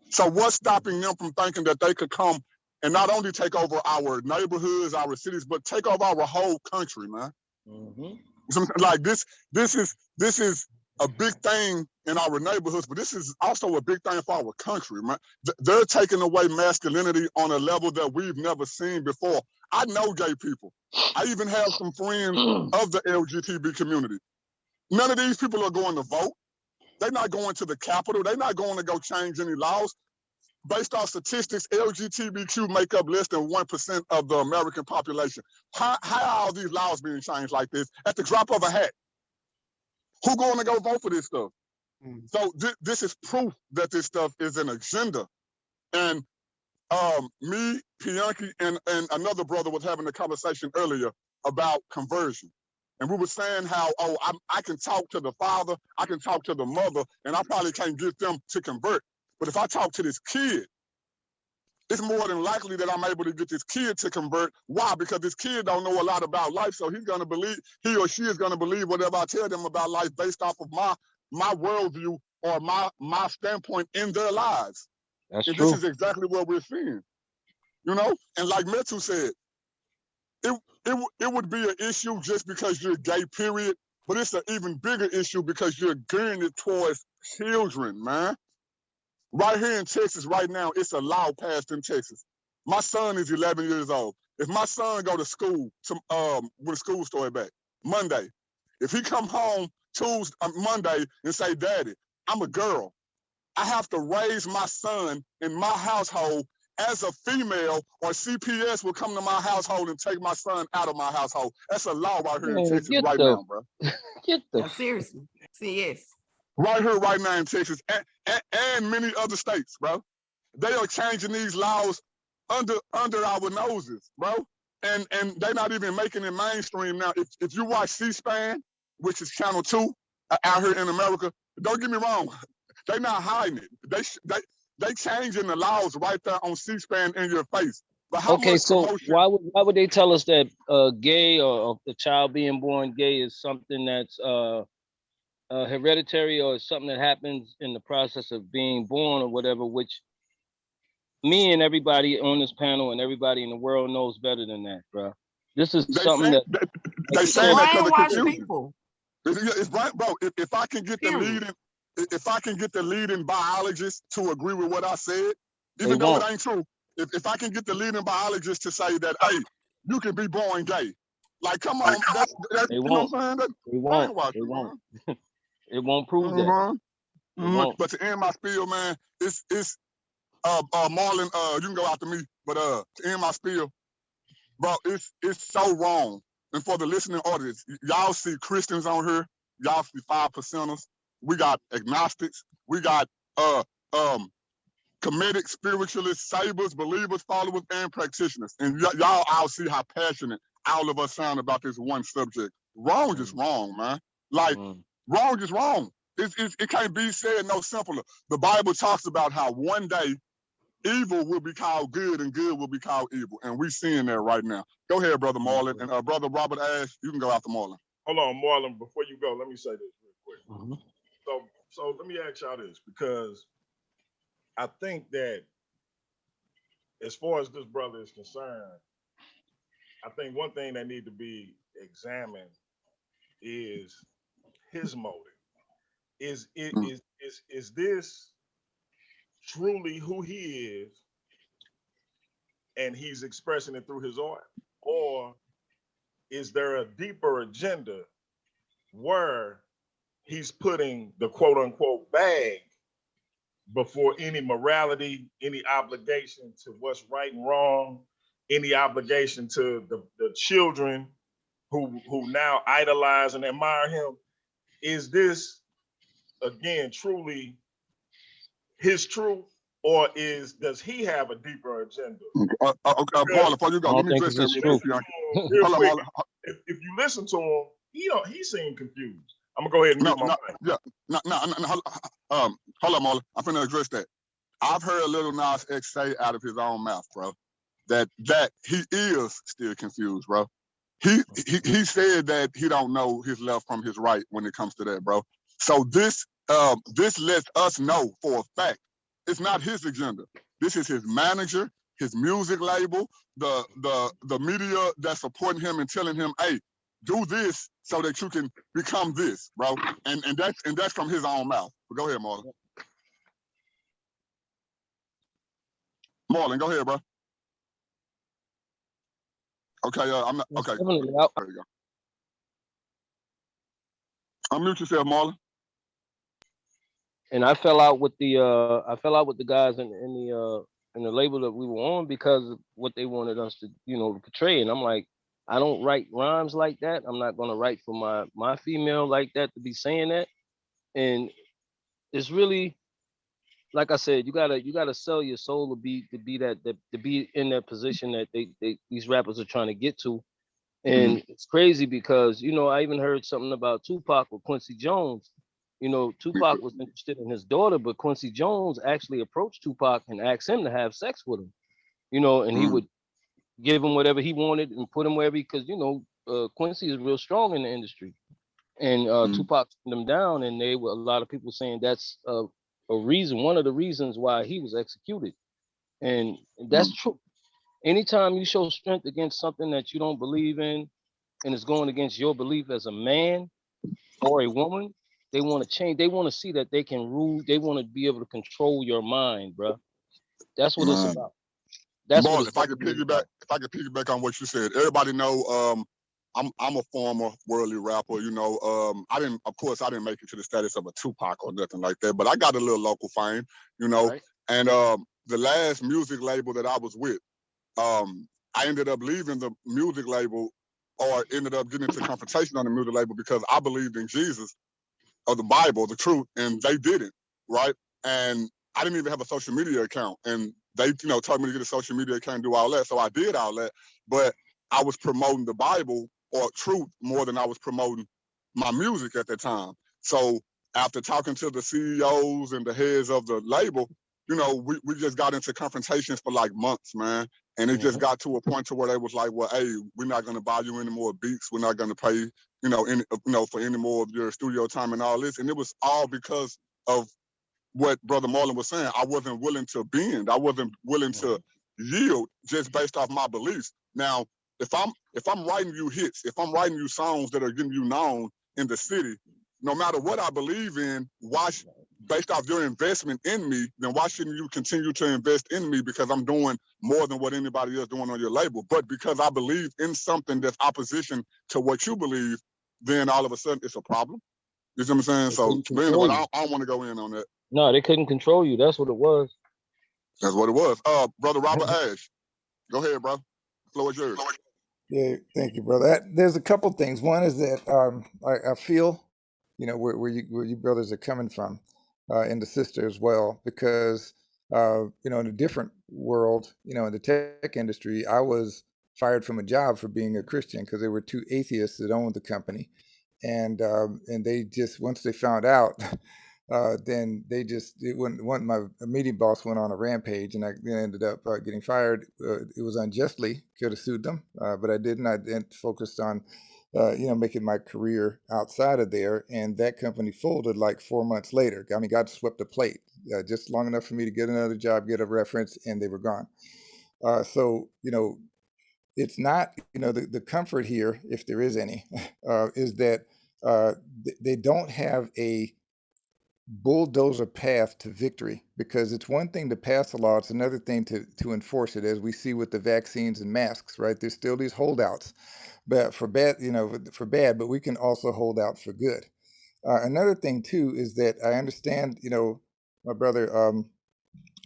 So what's stopping them from thinking that they could come and not only take over our neighborhoods, our cities, but take over our whole country, man? Like this is a big thing in our neighborhoods, but this is also a big thing for our country, man. They're taking away masculinity on a level that we've never seen before. I know gay people. I even have some friends of the LGBT community. None of these people are going to vote. They're not going to the Capitol. They're not going to go change any laws. Based on statistics, LGBTQ make up less than 1% of the American population. How are all these laws being changed like this at the drop of a hat? Who going to go vote for this stuff? So this is proof that this stuff is an agenda. And me, Pianki, and another brother was having a conversation earlier about conversion. And we were saying how, I can talk to the father, I can talk to the mother, and I probably can't get them to convert. But if I talk to this kid, it's more than likely that I'm able to get this kid to convert. Why? Because this kid don't know a lot about life, so he's gonna believe, he or she is gonna believe whatever I tell them about life based off of my worldview or my standpoint in their lives. That's and true. This is exactly what we're seeing. You know? And like Metu said, it would be an issue just because you're gay, period. But it's an even bigger issue because you're gearing it towards children, man. Right here in Texas right now, it's a law passed in Texas. My son is 11 years old. If my son go to school, when school started back, Monday, if he come home Monday and say, Daddy, I'm a girl, I have to raise my son in my household as a female, or CPS will come to my household and take my son out of my household. That's a law right here in Texas right now, bro. Seriously. See, yes. Right here, right now in Texas, and many other states, bro. They are changing these laws under our noses, bro. And they're not even making it mainstream now. If you watch C-SPAN, which is Channel 2 out here in America, don't get me wrong, they're not hiding it. They changing the laws right there on C-SPAN in your face. But how Okay, much so promotion? why would they tell us that gay or the child being born gay is something that's hereditary, or something that happens in the process of being born or whatever, which me and everybody on this panel and everybody in the world knows better than that, bro. This is something that they saying that because of brainwash confusion. people. It's right, bro. If I can get Period. if I can get the leading biologist to agree with what I said, even though it ain't true, if I can get the leading biologist to say that, hey, you can be born gay, like, come on, that's they you won't. know what I'm saying? They won't. They won't. It won't prove that. It won't. But to end my spiel, man, it's Marlon, you can go after me, but to end my spiel, bro, it's so wrong. And for the listening audience, y'all see Christians on here, y'all see 5%ers, we got agnostics, we got comedic, spiritualists, sabers, believers, followers, and practitioners. And y'all all see how passionate all of us sound about this one subject. Wrong is wrong, man. Like, wrong is wrong. It can't be said no simpler. The Bible talks about how one day evil will be called good and good will be called evil. And we're seeing that right now. Go ahead, Brother Marlon. And Brother Robert Ash, you can go after Marlon. Hold on, Marlon, before you go, let me say this real quick. So let me ask y'all this, because I think that as far as this brother is concerned, I think one thing that need to be examined is his motive. Is this truly who he is, and he's expressing it through his art? Or is there a deeper agenda where he's putting the quote unquote bag before any morality, any obligation to what's right and wrong, any obligation to the children who now idolize and admire him? Is this, again, truly his truth, or does he have a deeper agenda? Okay, Marlon, before you go, let me address that real quick. If you listen to him, he seemed confused. I'm gonna go ahead and mute my mic. Hold on, Marlon. I'm finna address that. I've heard little Nas X say out of his own mouth, bro, that he is still confused, bro. He said that he don't know his left from his right when it comes to that, bro. So this lets us know for a fact it's not his agenda. This is his manager, his music label, the media that's supporting him and telling him, hey, do this so that you can become this, bro. And that's from his own mouth. But go ahead, Marlon. Marlon, go ahead, bro. Okay, I'm not okay. There you go. Unmute yourself, Marlon. And I fell out with the guys in the label that we were on because of what they wanted us to, portray. And I'm like, I don't write rhymes like that. I'm not gonna write for my female like that to be saying that. And it's really, like I said, you gotta sell your soul to be to be in that position that these rappers are trying to get to. And it's crazy because I even heard something about Tupac with Quincy Jones. Tupac was interested in his daughter, but Quincy Jones actually approached Tupac and asked him to have sex with him. And he would give him whatever he wanted and put him wherever because Quincy is real strong in the industry. And Tupac turned him down, and a lot of people saying that's one of the reasons why he was executed. And that's true. Anytime you show strength against something that you don't believe in, and it's going against your belief as a man or a woman, they want to change. They want to see that they can rule. They want to be able to control your mind, bro. That's what it's about. That's Marlon, what it's if I could piggyback on what you said, everybody know I'm a former worldly rapper. I didn't make it to the status of a Tupac or nothing like that, but I got a little local fame, Right. And the last music label that I was with, I ended up leaving the music label or ended up getting into confrontation on the music label because I believed in Jesus or the Bible, the truth, and they didn't, right? And I didn't even have a social media account, and they, told me to get a social media account and do all that. So I did all that, but I was promoting the Bible or truth more than I was promoting my music at that time. So after talking to the CEOs and the heads of the label, we just got into confrontations for like months, man. And it just got to a point to where they was like, well, hey, we're not going to buy you any more beats. We're not going to pay, for any more of your studio time and all this. And it was all because of what Brother Marlon was saying. I wasn't willing to bend. I wasn't willing to yield just based off my beliefs. Now, if I'm writing you hits, if I'm writing you songs that are getting you known in the city, no matter what I believe in, based off your investment in me, then why shouldn't you continue to invest in me because I'm doing more than what anybody else doing on your label? But because I believe in something that's opposition to what you believe, then all of a sudden it's a problem. You see what I'm saying? So, but anyway, I don't want to go in on that. No, they couldn't control you. That's what it was. That's what it was. Brother Robert Ash, go ahead, bro. The floor is yours. Yeah, thank you, brother. There's a couple things. One is that I feel, where you brothers are coming from, and the sister as well, because in a different world, in the tech industry, I was fired from a job for being a Christian because there were two atheists that owned the company, and they just once they found out. Then my immediate boss went on a rampage, and I then ended up getting fired. It was unjustly, could have sued them, but I didn't. I then focused on, making my career outside of there, and that company folded like 4 months later. I mean, God swept the plate just long enough for me to get another job, get a reference, and they were gone. So it's not, the comfort here, if there is any, is that they don't have a bulldozer path to victory, because it's one thing to pass a law, it's another thing to enforce it, as we see with the vaccines and masks, right? There's still these holdouts, but for bad, for bad, but we can also hold out for good. Another thing too is that I understand, my brother,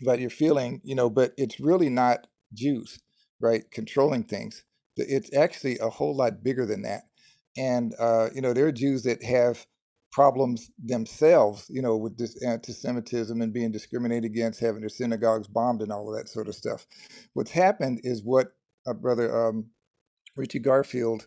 about your feeling, but it's really not Jews, right, controlling things. It's actually a whole lot bigger than that. And, there are Jews that have problems themselves, with this anti-Semitism and being discriminated against, having their synagogues bombed and all of that sort of stuff. What's happened is what Brother Richie Garfield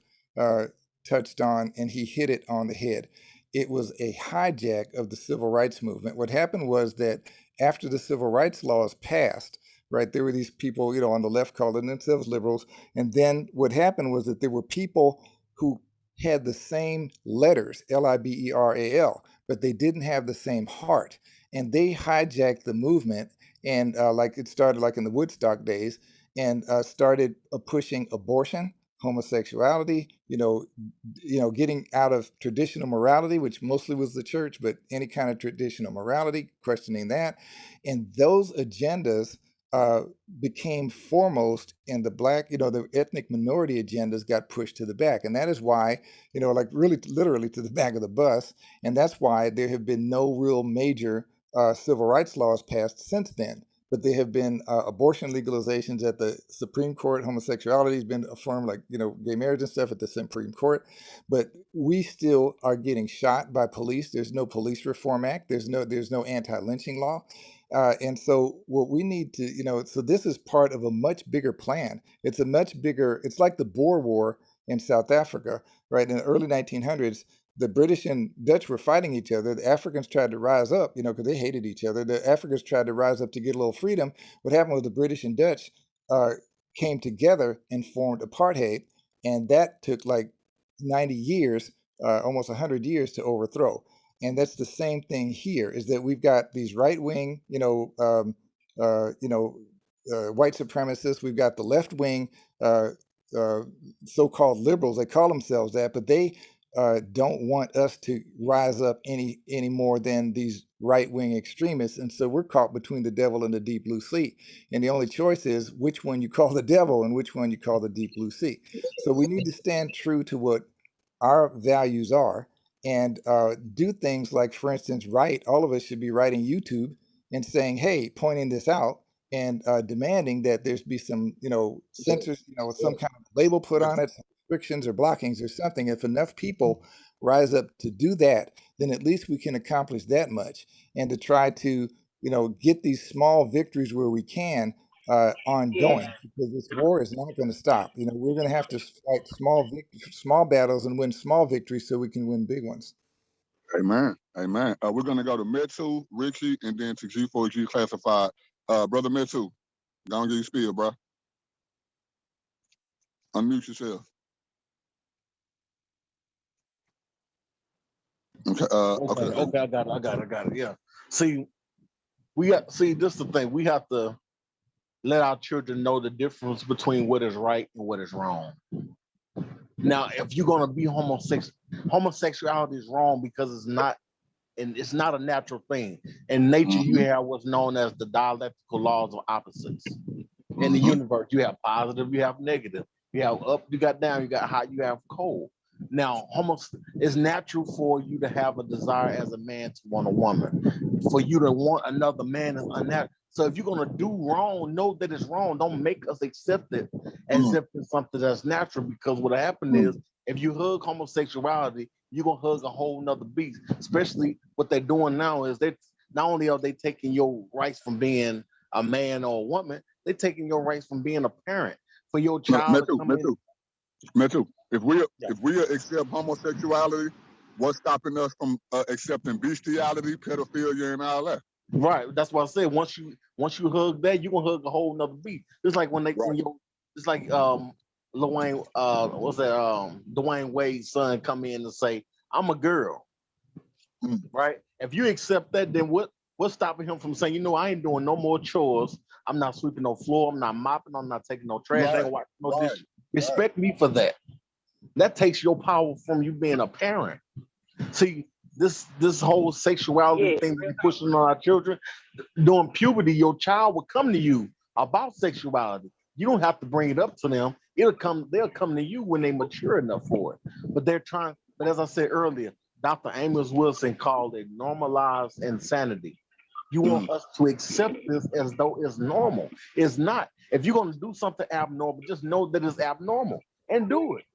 touched on, and he hit it on the head. It was a hijack of the civil rights movement. What happened was that after the civil rights laws passed, right, there were these people, on the left calling themselves liberals. And then what happened was that there were people who had the same letters, Liberal, but they didn't have the same heart. And they hijacked the movement, and like it started like in the Woodstock days, and started pushing abortion, homosexuality, getting out of traditional morality, which mostly was the church, but any kind of traditional morality, questioning that. And those agendas became foremost in the black, the ethnic minority agendas got pushed to the back. And that is why, like really literally to the back of the bus. And that's why there have been no real major civil rights laws passed since then. But there have been abortion legalizations at the Supreme Court. Homosexuality has been affirmed, like, gay marriage and stuff at the Supreme Court. But we still are getting shot by police. There's no police reform act. There's no anti-lynching law. And so what we need to, so this is part of a much bigger plan. It's a much bigger, it's like the Boer War in South Africa, right? In the early 1900s, the British and Dutch were fighting each other. The Africans tried to rise up, because they hated each other. The Africans tried to rise up to get a little freedom. What happened was the British and Dutch came together and formed apartheid. And that took like 90 years, almost 100 years to overthrow. And that's the same thing here, is that we've got these right-wing, white supremacists. We've got the left-wing so-called liberals. They call themselves that, but they don't want us to rise up any more than these right-wing extremists. And so we're caught between the devil and the deep blue sea. And the only choice is which one you call the devil and which one you call the deep blue sea. So we need to stand true to what our values are and do things like, for instance, all of us should be writing YouTube and saying, hey, pointing this out and demanding that there's be some, censors, some kind of label put on it, some restrictions or blockings or something. If enough people rise up to do that, then at least we can accomplish that much. And to try to, get these small victories where we can ongoing, because this war is not going to stop. We're going to have to fight small battles and win small victories so we can win big ones. Amen. Amen. We're going to go to Metu, Richie, and then to G4G Classified. Brother Metu, go and get your spiel, bro. Unmute yourself. Okay. Okay, I got it. Yeah. See, this is the thing. We have to let our children know the difference between what is right and what is wrong. Now, if you're gonna be homosexuality is wrong because it's not a natural thing. In nature, you have what's known as the dialectical laws of opposites. In the universe, you have positive, you have negative, you have up, you got down, you got hot, you have cold. Now, it's natural for you to have a desire as a man to want a woman. For you to want another man is unnatural. So if you're gonna do wrong, know that it's wrong. Don't make us accept it as if it's something that's natural, because what happened is if you hug homosexuality, you're gonna hug a whole nother beast. Especially what they're doing now is they not only are they taking your rights from being a man or a woman, they're taking your rights from being a parent. For your child to come in. Metu, if we accept homosexuality, what's stopping us from accepting bestiality, pedophilia, and all that? Right. That's what I said. Once you hug that, you're gonna hug a whole nother beat. It's like it's like Lil Wayne, Dwayne Wade's son come in and say, I'm a girl. Right? If you accept that, then what's stopping him from saying, I ain't doing no more chores. I'm not sweeping no floor, I'm not mopping, I'm not taking no trash, I ain't washing no dishes. Respect me for that. That takes your power from you being a parent. See, this whole sexuality thing that you're pushing on our children, during puberty, your child will come to you about sexuality. You don't have to bring it up to them. They'll come to you when they mature enough for it. But as I said earlier, Dr. Amos Wilson called it normalized insanity. You want us to accept this as though it's normal. It's not. If you're going to do something abnormal, just know that it's abnormal and do it.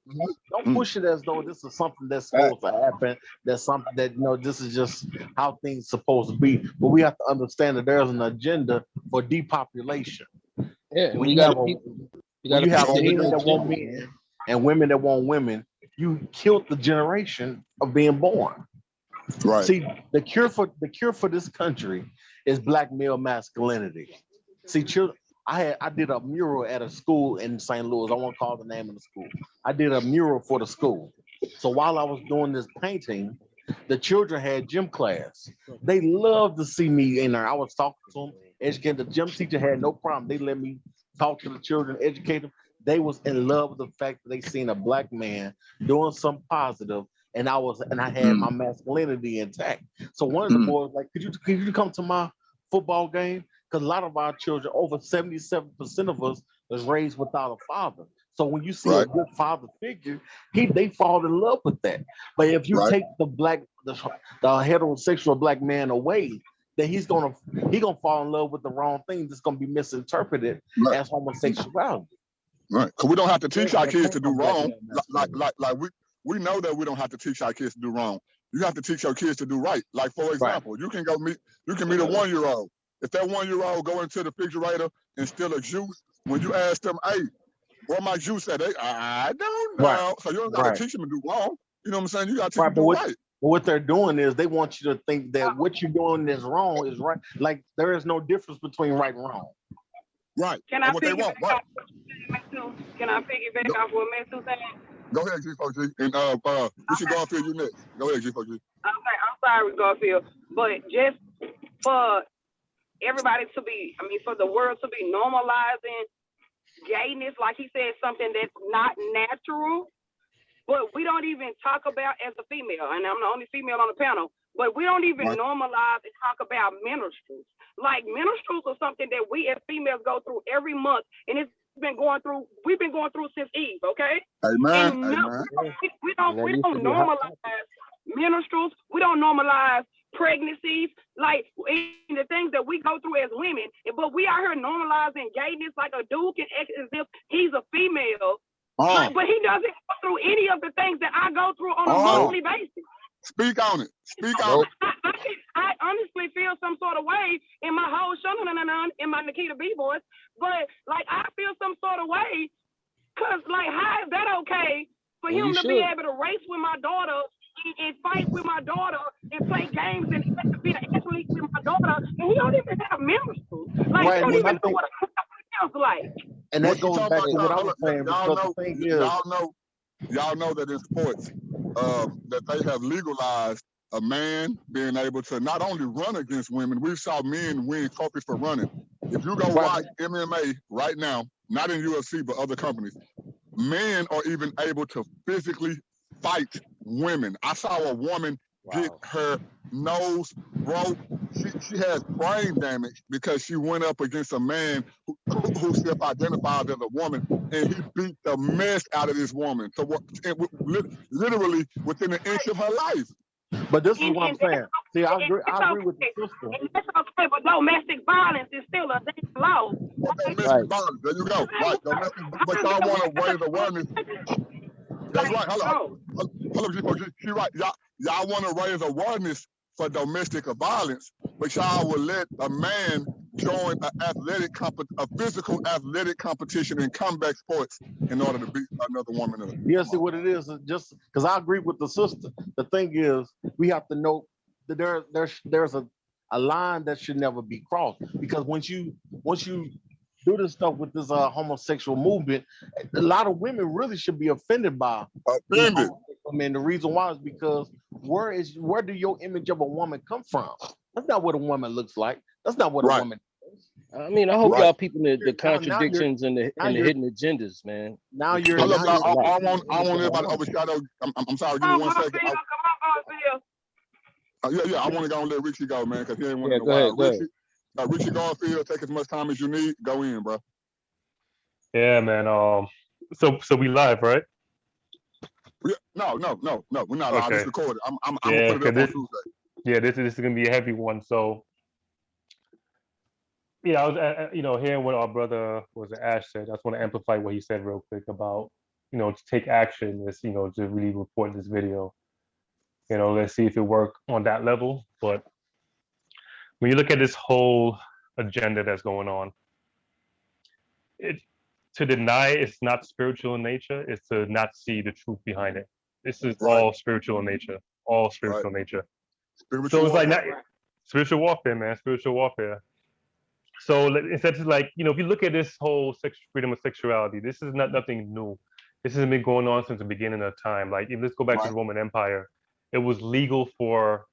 Don't push it as though this is something that's supposed to happen. That's something that, this is just how things are supposed to be. But we have to understand that there's an agenda for depopulation. Yeah, when you have men that want men and women that want women, you killed the generation of being born. Right. See, the cure for this country is black male masculinity. See, children, I did a mural at a school in St. Louis. I won't call the name of the school. I did a mural for the school. So while I was doing this painting, the children had gym class. They loved to see me in there. I was talking to them, educating. The gym teacher had no problem. They let me talk to the children, educate them. They was in love with the fact that they seen a black man doing something positive, and I had my masculinity intact. So one of the boys like, could you come to my football game? because a lot of our children, over 77% of us, was raised without a father. So when you see a good father figure, they fall in love with that. But if you take the heterosexual black man away, then he's gonna fall in love with the wrong thing that's gonna be misinterpreted as homosexuality. Right. Because we don't have to teach our kids to do wrong. Like we know that we don't have to teach our kids to do wrong. You have to teach your kids to do right. Like, for example, you can meet a 1-year-old. If that 1-year-old go into the refrigerator and steal a juice, when you ask them, hey, where my juice at? I don't know. So you don't got to teach them to do wrong. You know what I'm saying? You got to teach them to do right. But what they're doing is they want you to think that what you're doing is wrong is right. Like, there is no difference between right and wrong. Right. Can I piggyback off what Matthew said? Go ahead, G4G. And we should Garfield, you next. Go ahead, G4G. Okay, I'm sorry, Garfield. But just for everybody to be, for the world to be normalizing gayness, like he said, something that's not natural, but we don't even talk about as a female, and I'm the only female on the panel, but we don't even normalize and talk about menstruals. Like, menstruals are something that we as females go through every month, and we've been going through since Eve, okay? Amen. We don't normalize menstruals. We don't normalize pregnancies, like in the things that we go through as women. But we are here normalizing gayness, like a dude can act as if he's a female, but he doesn't go through any of the things that I go through on a monthly basis. Speak on it. I honestly feel some sort of way in my whole show, in my Nikita B voice, but like I feel some sort of way, cause like how is that okay for him to be able to race with my daughter and fight with my daughter and play games and be an athlete with my daughter, and he don't even have menstruals. Like, he don't even know what a feels like. And that goes back to what I was saying. Y'all know that in sports, that they have legalized a man being able to not only run against women. We saw men win trophies for running. If you go watch MMA right now, not in UFC, but other companies, men are even able to physically fight women. I saw a woman get her nose broke. She has brain damage because she went up against a man who self-identified as a woman, and he beat the mess out of this woman. So literally within an inch of her life. But this is what I'm saying. See, I agree with the sister. And that's okay, but domestic violence is still a law. Domestic violence, there you go. Right, but y'all want to raise awareness. That's right. Hello, G4G. She right. Y'all want to raise awareness for domestic violence, but y'all will let a man join a physical athletic competition in combat sports in order to beat another woman. Yeah, see what it is just because I agree with the sister. The thing is, we have to know that there's a line that should never be crossed, because once you do this stuff with this homosexual movement, a lot of women really should be offended by it. I mean, the reason why is because where do your image of a woman come from? That's not what a woman looks like. That's not what a woman is. I mean, I hope y'all peeping the contradictions and the hidden agendas, man. Now you're. I want everybody to overshadow. I'm sorry. Give me 1 second. Yeah. I want to go and let Richie go, man, because he ain't want to go ahead. Richie Garfield, take as much time as you need. Go in, bro. Yeah, man. So we live, right? Yeah, no. We're not live. It's recorded. I'm gonna put it up on Tuesday. Yeah, this is gonna be a heavy one. So, yeah, I was, hearing what our brother Ash said. I just want to amplify what he said real quick about, to take action. Is to really report this video. Let's see if it worked on that level. But when you look at this whole agenda that's going on, to deny it's not spiritual in nature is to not see the truth behind it. This is all spiritual in nature, nature. So it's like spiritual warfare, man, spiritual warfare. So instead of if you look at this whole freedom of sexuality, this is nothing new. This has been going on since the beginning of time. Like, let's go back to the Roman Empire. It was legal for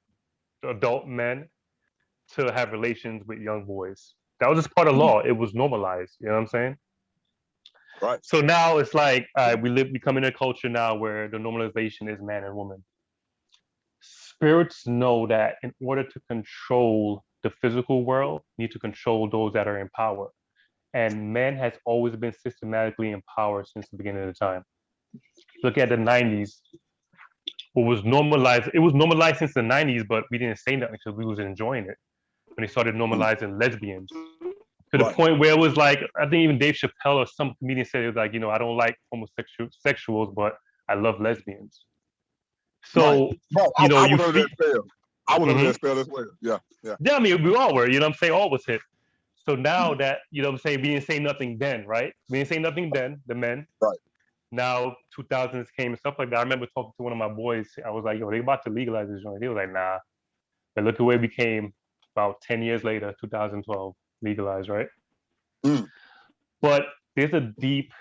adult men to have relations with young boys. That was just part of law. It was normalized. You know what I'm saying? Right. So now it's like we come in a culture now where the normalization is man and woman. Spirits know that in order to control the physical world need to control those that are in power. And man has always been systematically in power since the beginning of the time. Look at the 90s. It was normalized since the 90s, but we didn't say nothing because we was enjoying it. When they started normalizing lesbians. To the point where it was like, I think even Dave Chappelle or some comedian said, it was like, I don't like homosexuals, but I love lesbians. So, I would have that spell. I would have that spell as well. Yeah. Yeah, I mean, we all were, what I'm saying? All was hip. So now that, what I'm saying, we didn't say nothing then, right? We didn't say nothing then, the men. Right. Now 2000s came and stuff like that. I remember talking to one of my boys. I was like, yo, they about to legalize this joint. He was like, nah. But look at where we came about 10 years later, 2012, legalized, right? But there's a deep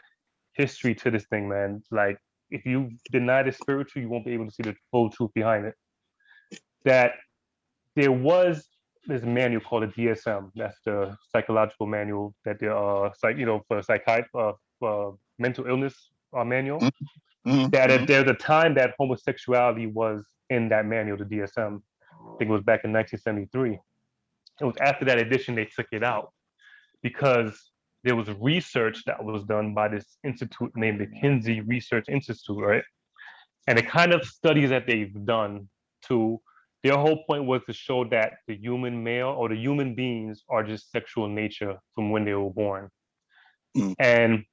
history to this thing, man. Like, if you deny the spiritual, you won't be able to see the full truth behind it. That there was this manual called the DSM. That's the psychological manual that for mental illness manual. That there's a time that homosexuality was in that manual, the DSM. I think it was back in 1973. It was after that edition they took it out because there was research that was done by this institute named the Kinsey Research Institute, right? And the kind of studies that they've done their whole point was to show that the human male or the human beings are just sexual in nature from when they were born. And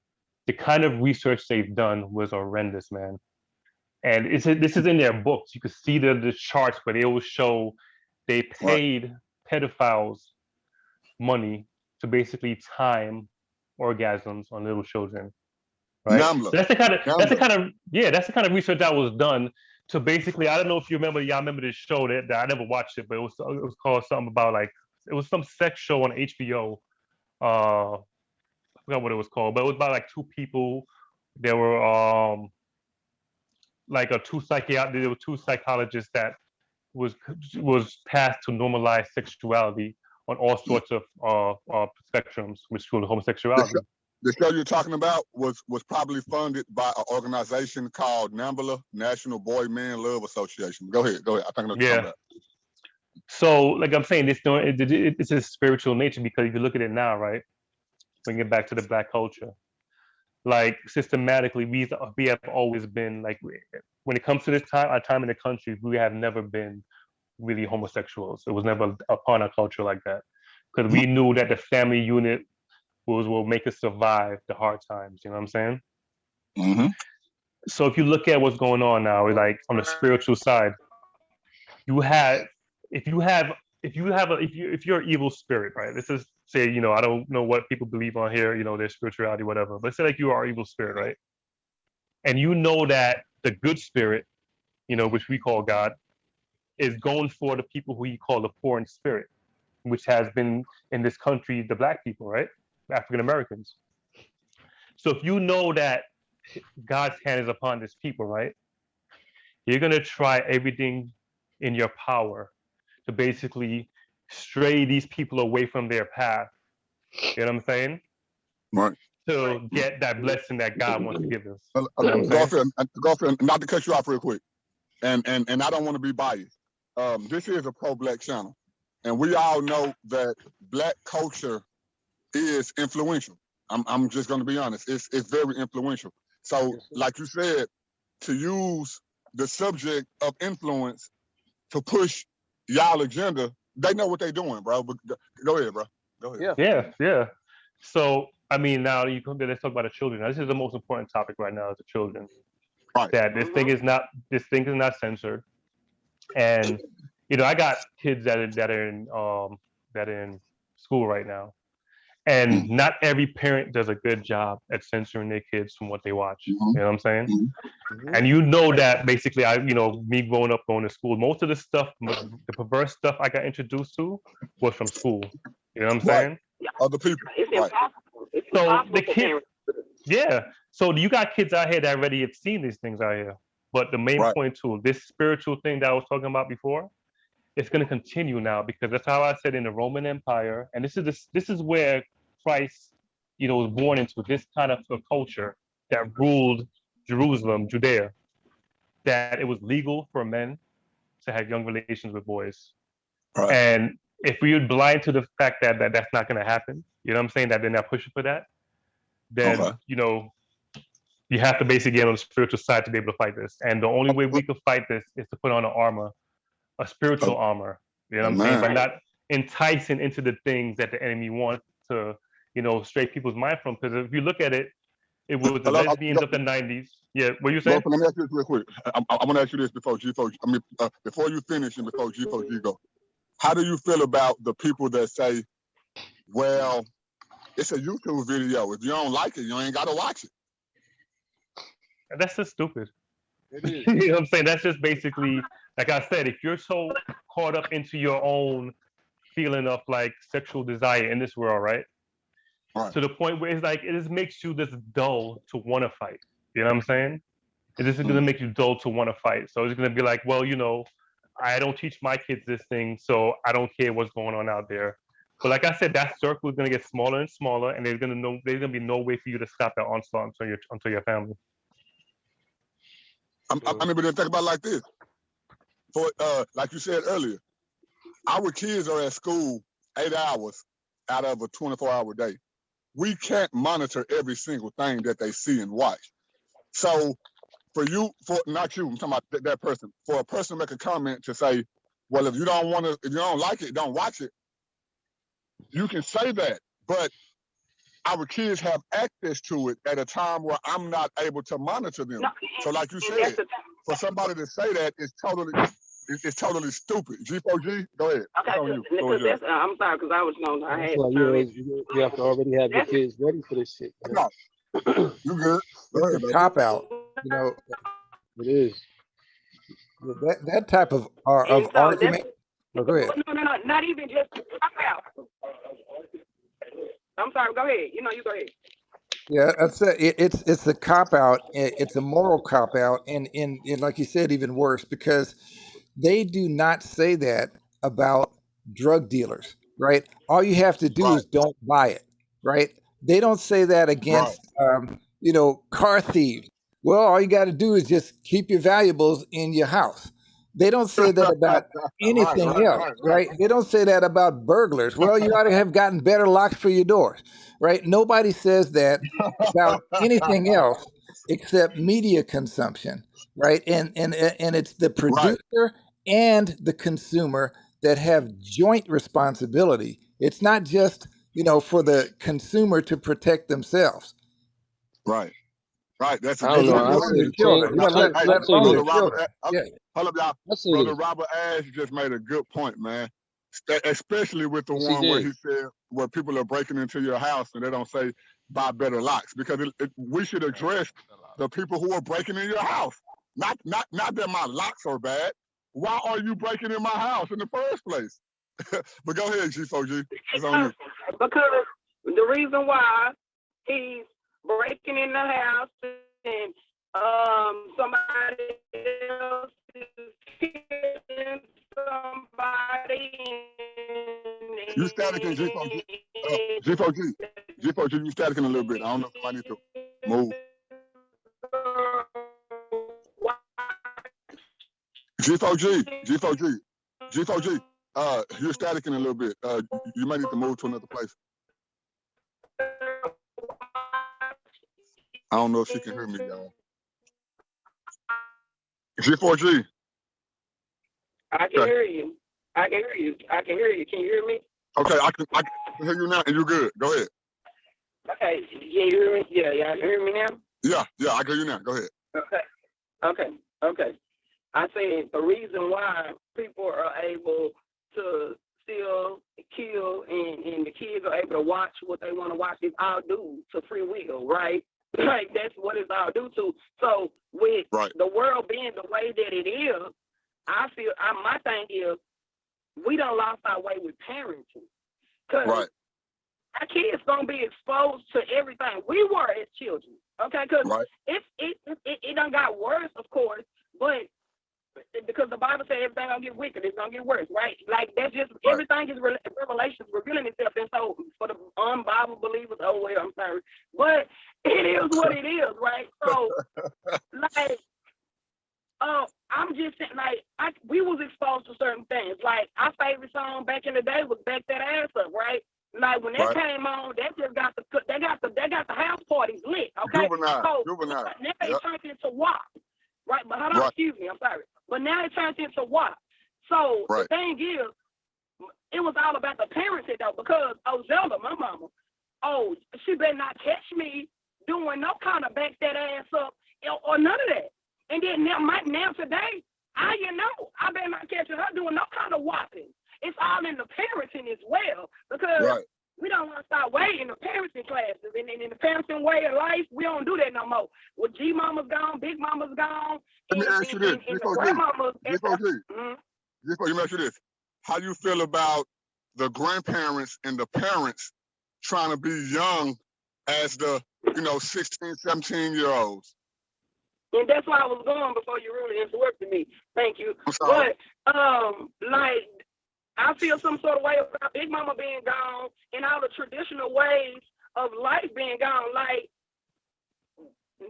the kind of research they've done was horrendous, man. And this is in their books. You can see the charts where they will show they paid pedophiles money to basically time orgasms on little children, right? So that's the kind of research that was done to basically, I don't know if y'all remember this show that I never watched it, but it was called something about it was some sex show on HBO. I forgot what it was called, but it was about two people. There were two psychologists that was passed to normalize sexuality on all sorts of spectrums, which was homosexuality. The show you're talking about was probably funded by an organization called NAMBLA, National Boy Man Love Association. Go ahead. I think I know what you're talking about. So, like I'm saying, it's a spiritual nature because if you look at it now, right, bring it back to the Black culture, like systematically, we have always been like, when it comes to our time in the country, we have never been really homosexuals. It was never upon our culture like that because we knew that the family unit will make us survive the hard times. You know what I'm saying? So if you look at what's going on now, like on the spiritual side, if you're an evil spirit, right? Let's just say, I don't know what people believe on here, their spirituality, whatever. But say like you are an evil spirit, right? And you know that the good spirit, which we call God, is going for the people who he call the poor in spirit, which has been in this country, the Black people, right? African Americans. So if you know that God's hand is upon this people, right? You're gonna try everything in your power to basically stray these people away from their path. You know what I'm saying? Right. To get that blessing that God wants to give us. Garfield, not to cut you off real quick, and I don't want to be biased. This is a pro-Black channel, and we all know that Black culture is influential. I'm just going to be honest. It's very influential. So, like you said, to use the subject of influence to push y'all agenda, they know what they're doing, bro. But go ahead, bro. Go ahead. Yeah. So, I mean, now let's talk about the children. Now, this is the most important topic right now is the children. Right. That this thing is not censored, and I got kids that are in school right now. And not every parent does a good job at censoring their kids from what they watch. You know what I'm saying? And that basically, me growing up going to school, most of the stuff, the perverse stuff I got introduced to was from school. You know what I'm saying? Other people. It's impossible. It's So impossible the for kid, parents. yeah. So you got kids out here that already have seen these things out here. But the main point too, this spiritual thing that I was talking about before, it's going to continue now because that's how I said in the Roman Empire, and this is where Christ, was born into this kind of a culture that ruled Jerusalem, Judea, that it was legal for men to have young relations with boys. Right. And if we're blind to the fact that that's not going to happen, you know what I'm saying, that they're not pushing for that, then Okay. you know, you have to basically get on the spiritual side to be able to fight this. And the only way we could fight this is to put on an armor, a spiritual armor. You know what I'm saying? By Man. not enticing into the things that the enemy wants to, you know, stray people's mind from. Because if you look at it, it was the lesbians of the 90s. Yeah, what you saying? Let me ask you this real quick. I want to ask you this before G4G. I mean, before you finish and before G4G go. How do you feel about the people that say, well, it's a YouTube video. If you don't like it, you ain't got to watch it. That's just stupid. It is. You know what I'm saying? That's just basically, like I said, if you're so caught up into your own feeling of like sexual desire in this world, right? Right. To the point where it's like, it just makes you just dull to want to fight. You know what I'm saying? It's just going to make you dull to want to fight. So it's going to be like, well, you know, I don't teach my kids this thing, so I don't care what's going on out there. But like I said, that circle is going to get smaller and smaller, and there's going to be no way for you to stop that onslaught onto your family. I mean, but then think about it like this. For like you said earlier, our kids are at school 8 hours out of a 24-hour day. We can't monitor every single thing that they see and watch. So for you, not you, I'm talking about that person, for a person to make a comment to say, well, if you don't like it, don't watch it. You can say that, but our kids have access to it at a time where I'm not able to monitor them. No, so like you said, for somebody to say that is totally stupid. G4G, go ahead. Okay, I'm sorry, because I was going to, I had to you have to already have your kids ready for this shit. No, you good. It's a cop out. You know, it is. That type of argument. Oh, go ahead. No, not even just cop out. I'm sorry, go ahead. You go ahead. Yeah, it's a cop out. It's a moral cop out, and like you said, even worse, because they do not say that about drug dealers, right? All you have to do is don't buy it, right? They don't say that against car thieves. Well, all you got to do is just keep your valuables in your house. They don't say that about anything else, right? They don't say that about burglars. Well, you ought to have gotten better locks for your doors, right? Nobody says that about anything else except media consumption, right? And it's the producer and the consumer that have joint responsibility. It's not just, for the consumer to protect themselves. Right. That's I don't know. Hold up, y'all. Brother Robert Ash just made a good point, man. Especially with the one where he said where people are breaking into your house and they don't say buy better locks, because we should address the people who are breaking in your house. Not that my locks are bad. Why are you breaking in my house in the first place? But go ahead, G4G. It's on you. Because the reason why he's breaking in the house and somebody else is killing somebody. You staticking, G4G. G4G, you staticking a little bit. I don't know if I need to move. G4G. You're staticking a little bit. You might need to move to another place. I don't know if she can hear me, y'all. G4G. I can hear you. I can hear you. Can you hear me? Okay, I can hear you now, and you're good. Go ahead. Okay, can you hear me? Yeah, you hear me now? Yeah, I can hear you now. Go ahead. Okay. I said the reason why people are able to still kill and the kids are able to watch what they want to watch is all due to free will, right? Like, that's what it's all due to. So with the world being the way that it is, I feel my thing is we done lost our way with parenting. Because our kids gonna be exposed to everything we were as children. Okay, because it done got worse, of course, but because the Bible says everything gonna get wicked, it's gonna get worse, right? Like, that's just everything is Revelations revealing itself. And so for the unbible believers, oh well, I'm sorry, but it is what it is, right? So like, I'm I'm just saying, like, we was exposed to certain things. Like, our favorite song back in the day was "Back That Ass Up," right? Like when that came on, that just got the house parties lit. Okay, so Juvenile. now it turned into WAP, right? But hold on, excuse me, I'm sorry. But now it turns into WAP. So the thing is, it was all about the parenting though, because Zelda, my mama, she better not catch me doing no kind of back that ass up or none of that. And then now today, I better not catch her doing no kind of whopping. It's all in the parenting as well, because we don't want to start waiting the parenting classes. And in the parenting way of life, we don't do that no more. Well, G mama's gone, big mama's gone. Let me ask you this. And the grandmamas. Let me ask you this. How you feel about the grandparents and the parents trying to be young as the, 16, 17-year-olds? And that's why I was going before you really interrupted me. Thank you. I'm sorry. But, like, I feel some sort of way about Big Mama being gone and all the traditional ways of life being gone. Like,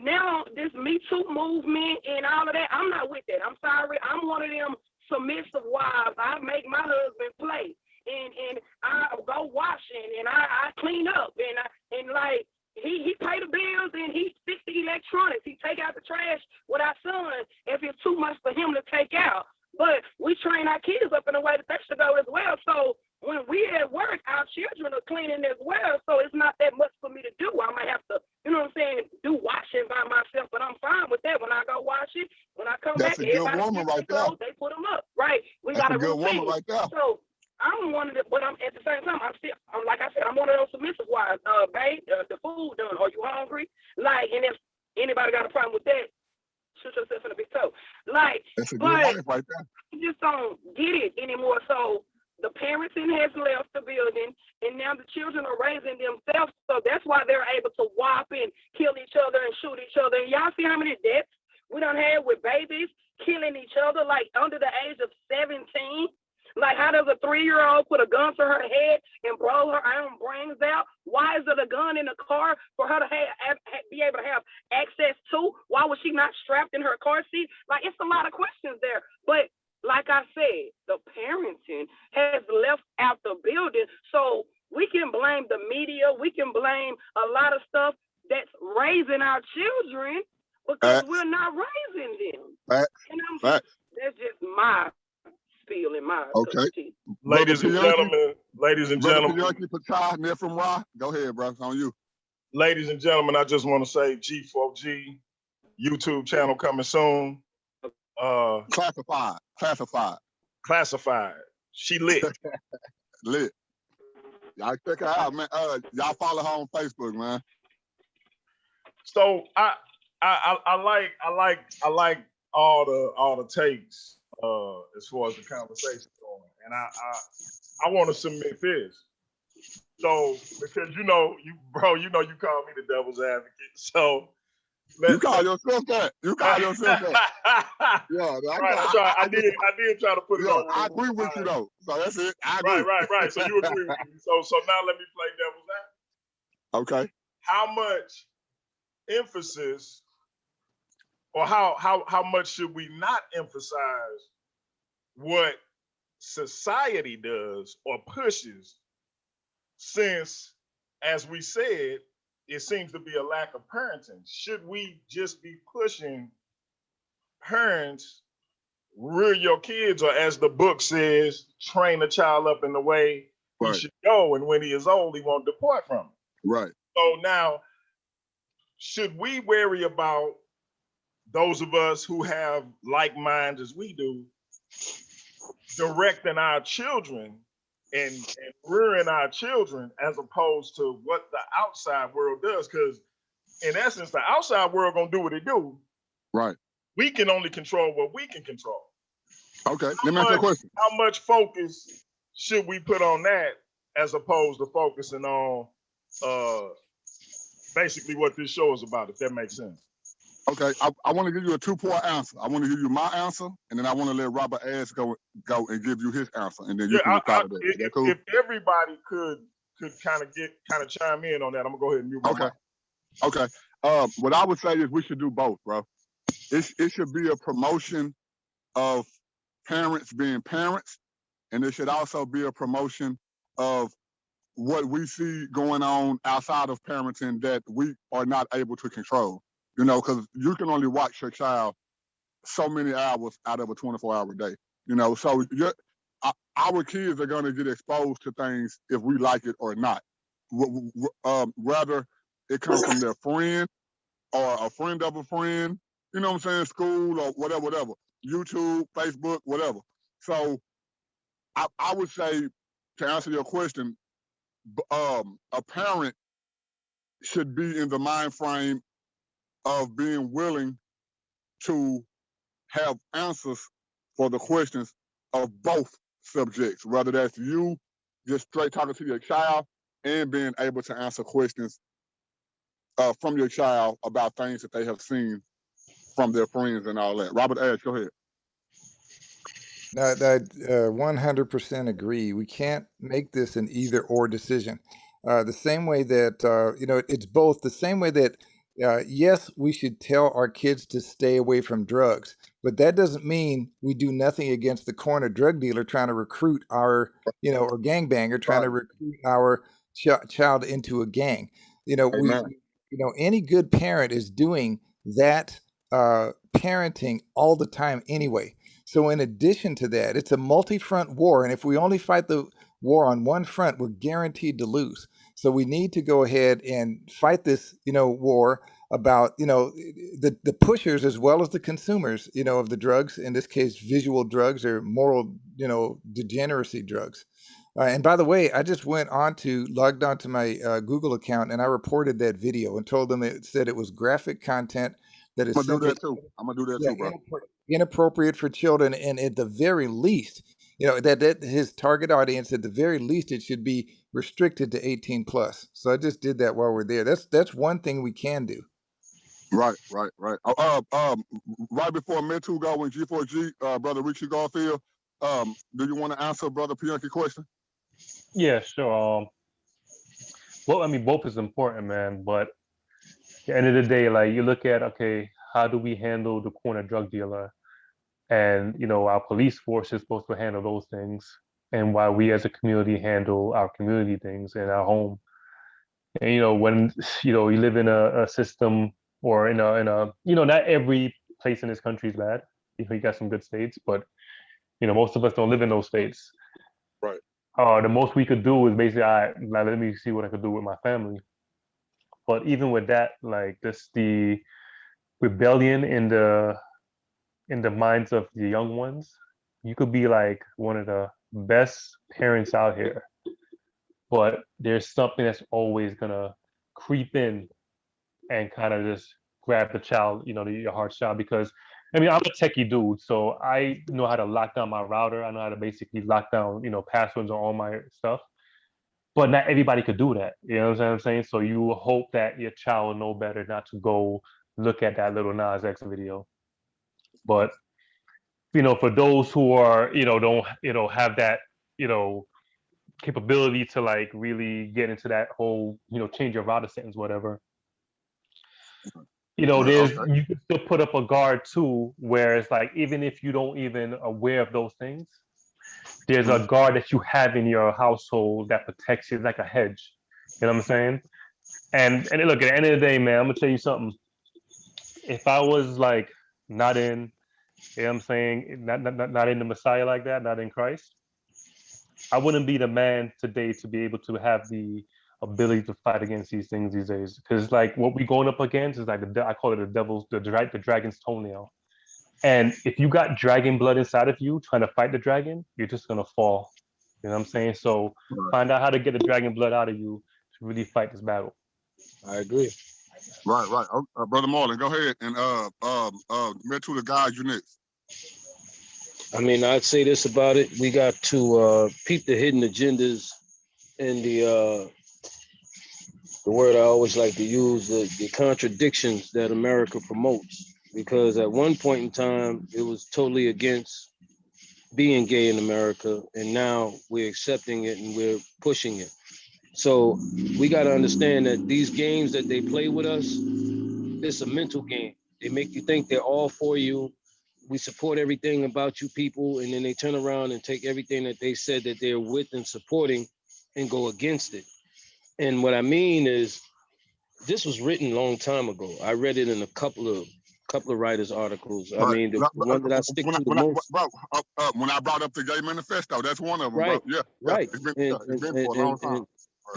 now this Me Too movement and all of that, I'm not with that. I'm sorry. I'm one of them submissive wives. I make my husband play. And I go washing and I clean up and like he pay the bills and he fix the electronics. He take out the trash with our son if it's too much for him to take out. But we train our kids up in a way that they should go as well. So when we at work, our children are cleaning as well. So it's not that much for me to do. I might have to, do washing by myself, but I'm fine with that. When I go wash it, when I come back, everybody gets clothes, they put them up. Right. We got a good woman right there. So I'm one of the, but I'm at the same time, I'm like I said, I'm one of those submissive wives. Babe, the food done. Are you hungry? Like, and if anybody got a problem with that, shoot yourself in the big toe. Like, that's a good wife right there. You just don't get it anymore. So the parenting has left the building, and now the children are raising themselves. So that's why they're able to whop and kill each other and shoot each other. And y'all see how many deaths we done had with babies killing each other, like under the age of 17. Like, how does a 3-year-old put a gun to her head and blow her own brains out? Why is there a gun in the car for her to be able to have access to? Why was she not strapped in her car seat? Like, it's a lot of questions there. But like I said, the parenting has left out the building. So we can blame the media. We can blame a lot of stuff that's raising our children because we're not raising them. That's just my spiel in my ladies and gentlemen, go ahead, bro. It's on you. Ladies and gentlemen, I just want to say G4G YouTube channel coming soon. Classified. She lit. Lit. Y'all check her out, man. Y'all follow her on Facebook, man. So I like all the takes as far as the conversation going, and I want to submit this. So because you call me the devil's advocate, so you call yourself that. Yeah, I did try to put it on. I agree with you though. So that's it. I agree. Right. So you agree with me. So now let me play devil's advocate. Okay. How much emphasis or how much should we not emphasize what society does or pushes, since, as we said, it seems to be a lack of parenting? Should we just be pushing parents, rear your kids, or as the book says, train a child up in the way he should go, and when he is old, he won't depart from it? Right. So now, should we worry about those of us who have like minds as we do, directing our children and rearing our children as opposed to what the outside world does? Because in essence, the outside world gonna do what it do. Right. We can only control what we can control. Okay, let me ask you a question. How much focus should we put on that as opposed to focusing on basically what this show is about, if that makes sense? Okay, I want to give you a 2-part answer. I want to give you my answer, and then I want to let Robert Ash go and give you his answer, and then you can reply to that. Is that cool? If everybody could kind of chime in on that, I'm gonna go ahead and mute my mic. Okay. What I would say is we should do both, bro. It should be a promotion of parents being parents, and it should also be a promotion of what we see going on outside of parenting that we are not able to control. You know, because you can only watch your child so many hours out of a 24-hour day. You know, so our kids are going to get exposed to things if we like it or not. Whether it comes from their friend or a friend of a friend, you know what I'm saying, school or whatever, YouTube, Facebook, whatever. So I would say, to answer your question, a parent should be in the mind frame of being willing to have answers for the questions of both subjects, whether that's you just straight talking to your child and being able to answer questions from your child about things that they have seen from their friends and all that. Robert Ash, go ahead. I 100% agree. We can't make this an either or decision. The same way that, it's both. The same way that, yes, we should tell our kids to stay away from drugs, but that doesn't mean we do nothing against the corner drug dealer trying to recruit our, or gangbanger trying to recruit our child into a gang. Any good parent is doing that parenting all the time anyway. So in addition to that, it's a multi-front war. And if we only fight the war on one front, we're guaranteed to lose. So we need to go ahead and fight this, war about, the pushers as well as the consumers, of the drugs, in this case, visual drugs or moral, degeneracy drugs. And by the way, I just logged on to my Google account, and I reported that video and told them it said it was graphic content that is I'm gonna do simply that too. I'm gonna do that too, bro. inappropriate for children, and at the very least, that his target audience, at the very least, it should be restricted to 18 plus. So I just did that while we're there. That's one thing we can do. Right. Right before Mentu go in G4G, brother Richie Garfield, do you want to answer brother Pianki's question? Yeah, sure. Well, I mean, both is important, man. But at the end of the day, like you look at, okay, how do we handle the corner drug dealer? And our police force is supposed to handle those things, and while we as a community handle our community things in our home. And when you live in a system, or in a not every place in this country is bad. You got some good states, but most of us don't live in those states. Right. The most we could do is basically, let me see what I could do with my family. But even with that, like, this the rebellion in the minds of the young ones, you could be like one of the best parents out here, but there's something that's always gonna creep in and kind of just grab the child, your heart child. Because I mean, I'm a techie dude, so I know how to lock down my router. I know how to basically lock down, passwords on all my stuff. But not everybody could do that. You know what I'm saying? So you hope that your child will know better not to go look at that little Nas X video. But for those who are, don't, have that, capability to like really get into that whole, change your router settings, whatever. There's Okay. you can still put up a guard too, where it's like, even if you don't even aware of those things, there's a guard that you have in your household that protects you, like a hedge. You know what I'm saying? And look, at the end of the day, man, I'm gonna tell you something. If I was like not in, you know what I'm saying, not in the Messiah like that, not in Christ, I wouldn't be the man today to be able to have the ability to fight against these things these days. Because like what we're going up against is like I call it the dragon's toenail. And if you got dragon blood inside of you trying to fight the dragon, you're just gonna fall. You know what I'm saying? So find out how to get the dragon blood out of you to really fight this battle. I agree. Right. Brother Marlon, go ahead and Mentu, the guy, you next. I mean, I'd say this about it. We got to peep the hidden agendas and the word I always like to use, the contradictions that America promotes. Because at one point in time, it was totally against being gay in America, and now we're accepting it and we're pushing it. So we got to understand that these games that they play with us, it's a mental game. They make you think they're all for you, we support everything about you people, and then they turn around and take everything that they said that they're with and supporting and go against it. And what I mean is, this was written a long time ago. I read it in a couple of writers' articles. I mean, the one that I stick to the most. When I brought up the Gay Manifesto, that's one of them. Right. Bro. Yeah. Right. It's been for a long time.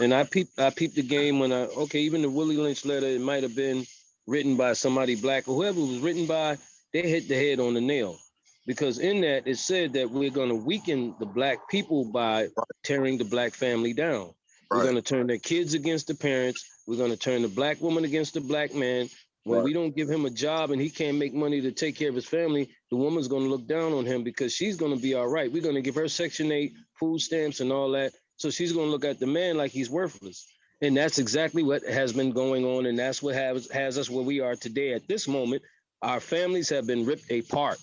And I peeped the game when even the Willie Lynch letter, it might have been written by somebody black or whoever it was written by, they hit the head on the nail. Because in that, it said that we're going to weaken the black people by tearing the black family down. We're going to turn their kids against the parents. We're going to turn the black woman against the black man. When we don't give him a job and he can't make money to take care of his family, the woman's going to look down on him because she's going to be all right. We're going to give her Section 8 food stamps and all that. So she's going to look at the man like he's worthless. And that's exactly what has been going on. And that's what has us where we are today. At this moment, our families have been ripped apart.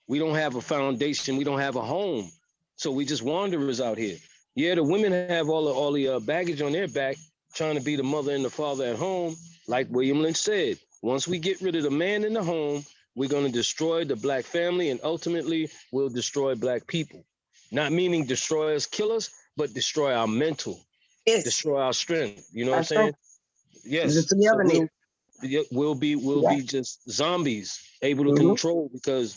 We don't have a foundation. We don't have a home. So we just wanderers out here. Yeah, the women have all the baggage on their back, trying to be the mother and the father at home. Like William Lynch said, once we get rid of the man in the home, we're going to destroy the black family, and ultimately we'll destroy black people. Not meaning destroy us, kill us, but destroy our mental, destroy our strength. You know what I'm saying? Yes. So we'll be just zombies, able to control, because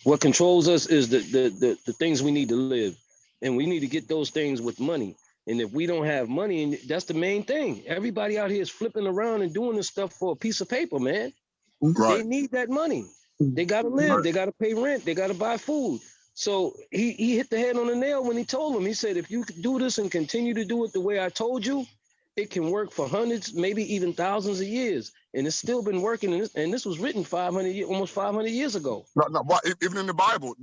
what controls us is the things we need to live. And we need to get those things with money. And if we don't have money, and that's the main thing, everybody out here is flipping around and doing this stuff for a piece of paper, man. They need that money. They got to live. They got to pay rent. They got to buy food. So he hit the head on the nail when he told him. He said, if you do this and continue to do it the way I told you, it can work for hundreds, maybe even thousands of years. And it's still been working. And this was written almost 500 years ago. No, even in the Bible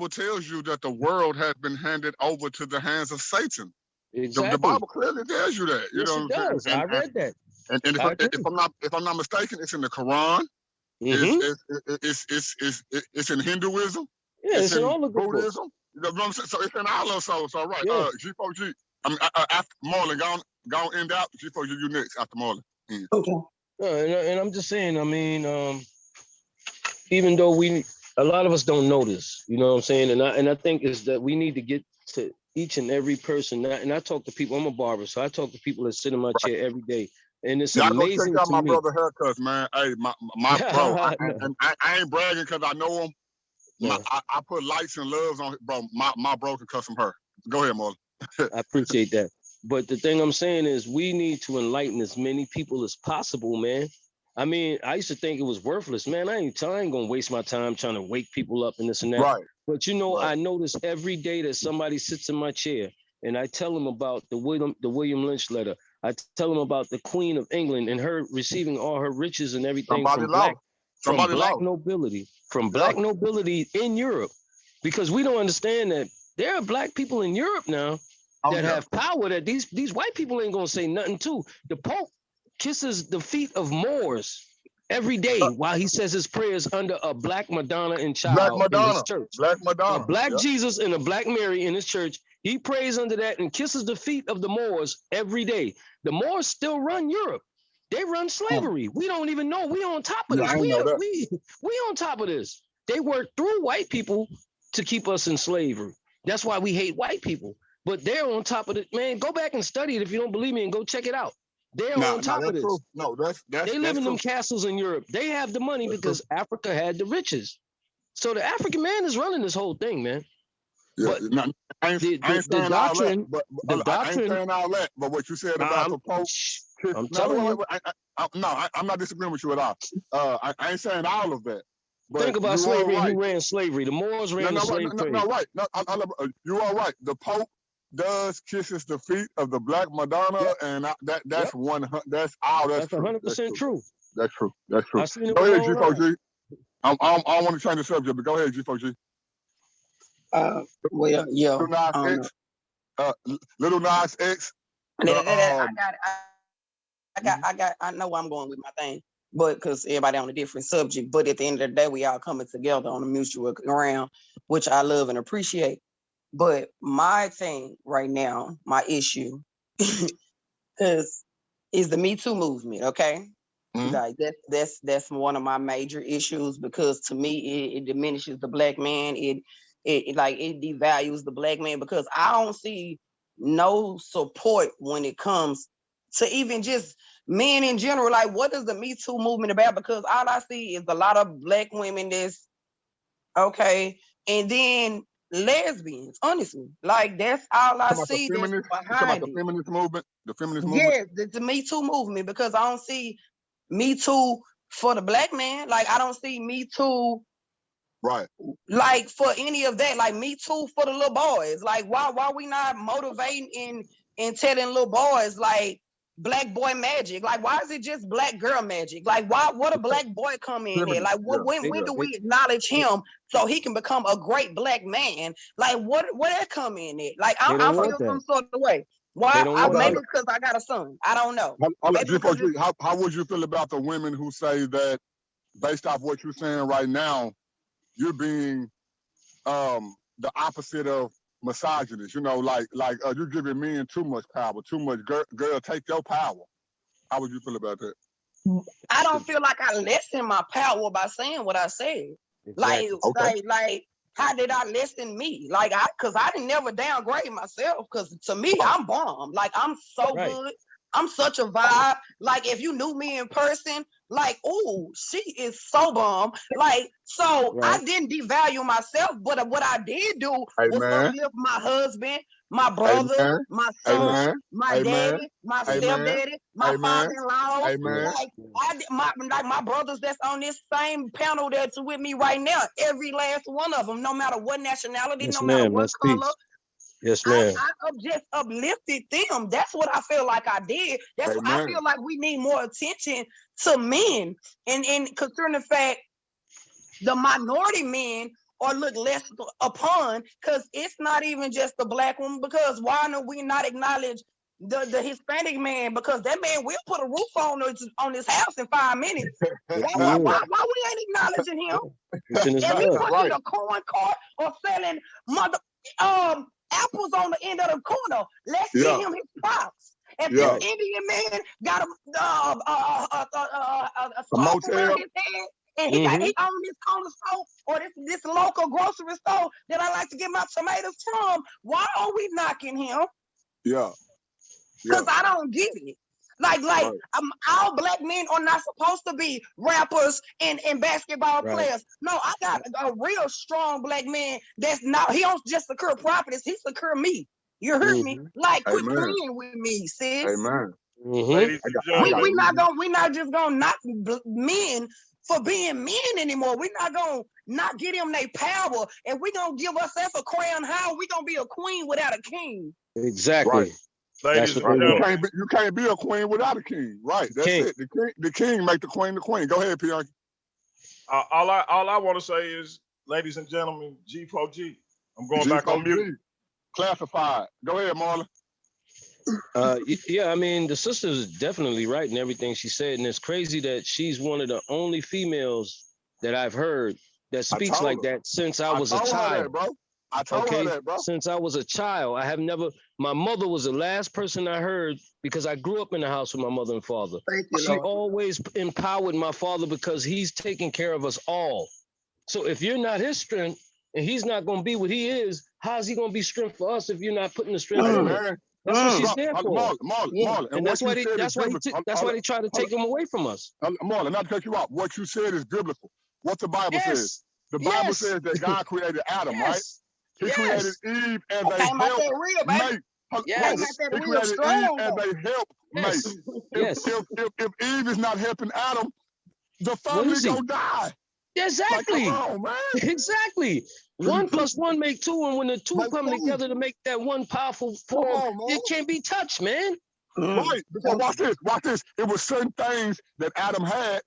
tells you that the world has been handed over to the hands of Satan. Exactly. The Bible clearly tells you that. You know, it does. I read that. And if I'm not mistaken, it's in the Quran. It's in Hinduism. Yeah, it's in all of the Buddhism. You know what I'm saying? So it's in all of those. So right. Yeah. G4G. After Marlon, go end out. G4G, you next after Marlon. Okay. And I'm just saying, I mean, even though a lot of us don't know this, you know what I'm saying? And I think is that we need to get to each and every person. And I talk to people, I'm a barber, so I talk to people that sit in my chair every day. And it's amazing go check out to my me. brother haircuts, man. Hey, my bro, I ain't bragging because I know him. I put lights and loves on it, bro. My bro can cut some hair. Go ahead, Marlon. I appreciate that. But the thing I'm saying is we need to enlighten as many people as possible, man. I mean, I used to think it was worthless, man. I ain't gonna waste my time trying to wake people up and this and that. Right. But you know, I notice every day that somebody sits in my chair and I tell them about the William Lynch letter. I tell them about the Queen of England and her receiving all her riches and everything from black nobility in Europe. Because we don't understand that there are black people in Europe now that have power that these white people ain't gonna say nothing to. The Pope kisses the feet of Moors every day while he says his prayers under a black Madonna and child in his church. Black Madonna. A black Jesus and a black Mary in his church. He prays under that and kisses the feet of the Moors every day. The Moors still run Europe. They run slavery. We don't even know. We on top of this. We on top of this. They work through white people to keep us in slavery. That's why we hate white people. But they're on top of it. Man, go back and study it if you don't believe me and go check it out. They're on top of this. True. No, they live in them castles in Europe. They have the money because Africa had the riches. So the African man is running this whole thing, man. Yeah, but I ain't saying all that. But what you said about the Pope, I'm telling you. I'm not disagreeing with you at all. I ain't saying all of that. But think about slavery and who ran slavery. The Moors ran the slave trade. You are right. The Pope does kisses the feet of the black Madonna, and that's 100. That's 100% true. That's true. That's true. Go ahead, G4G. I don't want to change the subject, but go ahead, G4G. Well, yeah. Little Nas X. I know where I'm going with my thing, but because everybody on a different subject. But at the end of the day, we all coming together on a mutual ground, which I love and appreciate. But my thing right now, my issue, because is the Me Too movement, okay? Like that's one of my major issues, because to me it diminishes the black man. It like it devalues the black man, because I don't see no support when it comes to even just men in general. Like, what is the Me Too movement about? Because all I see is a lot of black women that's okay, and then lesbians. Honestly, like that's all I see that's behind the it. feminist movement? The feminist movement? Yes, the Me Too movement, because I don't see Me Too for the black man. Like, I don't see Me Too Right. like for any of that. Like, Me Too for the little boys. Like, why we not motivating and telling little boys like black boy magic? Like, why is it just black girl magic? Like, what a black boy come in there? Like, when do we acknowledge him so he can become a great black man? Like, where that come in there? Like, I feel some sort of way. Why? Maybe because I got a son. I don't know. How would you feel about the women who say that, based off what you're saying right now, you're being the opposite of misogynist? You know, like you're giving men too much power, too much. Girl, take your power. How would you feel about that? I don't feel like I lessen my power by saying what I said. Exactly. Like, how did I lessen me? Like, because I didn't never downgrade myself. Because to me, I'm bomb. Like, I'm so good. I'm such a vibe. Like, if you knew me in person, like, oh, she is so bomb. Like, so I didn't devalue myself, but what I did do was uplift my husband, my brother, my son, my daddy, my stepdaddy, my father-in-law. Like, my brothers that's on this same panel that's with me right now, every last one of them, no matter what nationality, no matter what color. Yes, ma'am. I just uplifted them. That's what I feel like I did. That's what I feel like we need more attention to men. And concerning the fact the minority men are looked less upon, because it's not even just the black woman. Because why do we not acknowledge the Hispanic man? Because that man will put a roof on his house in 5 minutes. Why we ain't acknowledging him? And we pushing a corn cart or selling apples on the end of the corner. Let's give him his props. If this Indian man got a scarf around his head, and he own this corner store or this local grocery store that I like to get my tomatoes from, why are we knocking him? Because I don't get it. Like all black men are not supposed to be rappers and basketball players. No, I got a real strong black man that's not, he don't just secure profits, he secure me. You heard me? Like, quit playing with me, sis. Ladies and gentlemen, we not just gonna knock men for being men anymore. We're not gonna not get them their power, and we gonna give ourselves a crown. How we gonna be a queen without a king? Exactly. Ladies and gentlemen, you can't be a queen without a king. Right. That's it. The king make the queen the queen. Go ahead, Pianki. All I want to say is, ladies and gentlemen, G4G. I'm going back on mute. Classified. Go ahead, Marlon. Yeah, I mean, the sister is definitely right in everything she said, and it's crazy that she's one of the only females that I've heard that speaks like that since I was a child. I told her that, bro. Since I was a child, I have never. My mother was the last person I heard, because I grew up in the house with my mother and father. She always empowered my father because he's taking care of us all. So if you're not his strength and he's not going to be what he is, how's he going to be strength for us if you're not putting the strength in him? That's what she's there for. Marlon, and that's why they try to take him away from us. Marlon, not to cut you off. What you said is biblical. What the Bible says. The Bible says that God created Adam, right? He created Eve as a helpmate. He created Eve as a helpmate. If Eve is not helping Adam, the family gonna die. Exactly. Like, come on, man. Exactly. 1 + 1 make 2, and when the 2 come together to make that one powerful form, it can't be touched, man. Right. Because watch this. It was certain things that Adam had,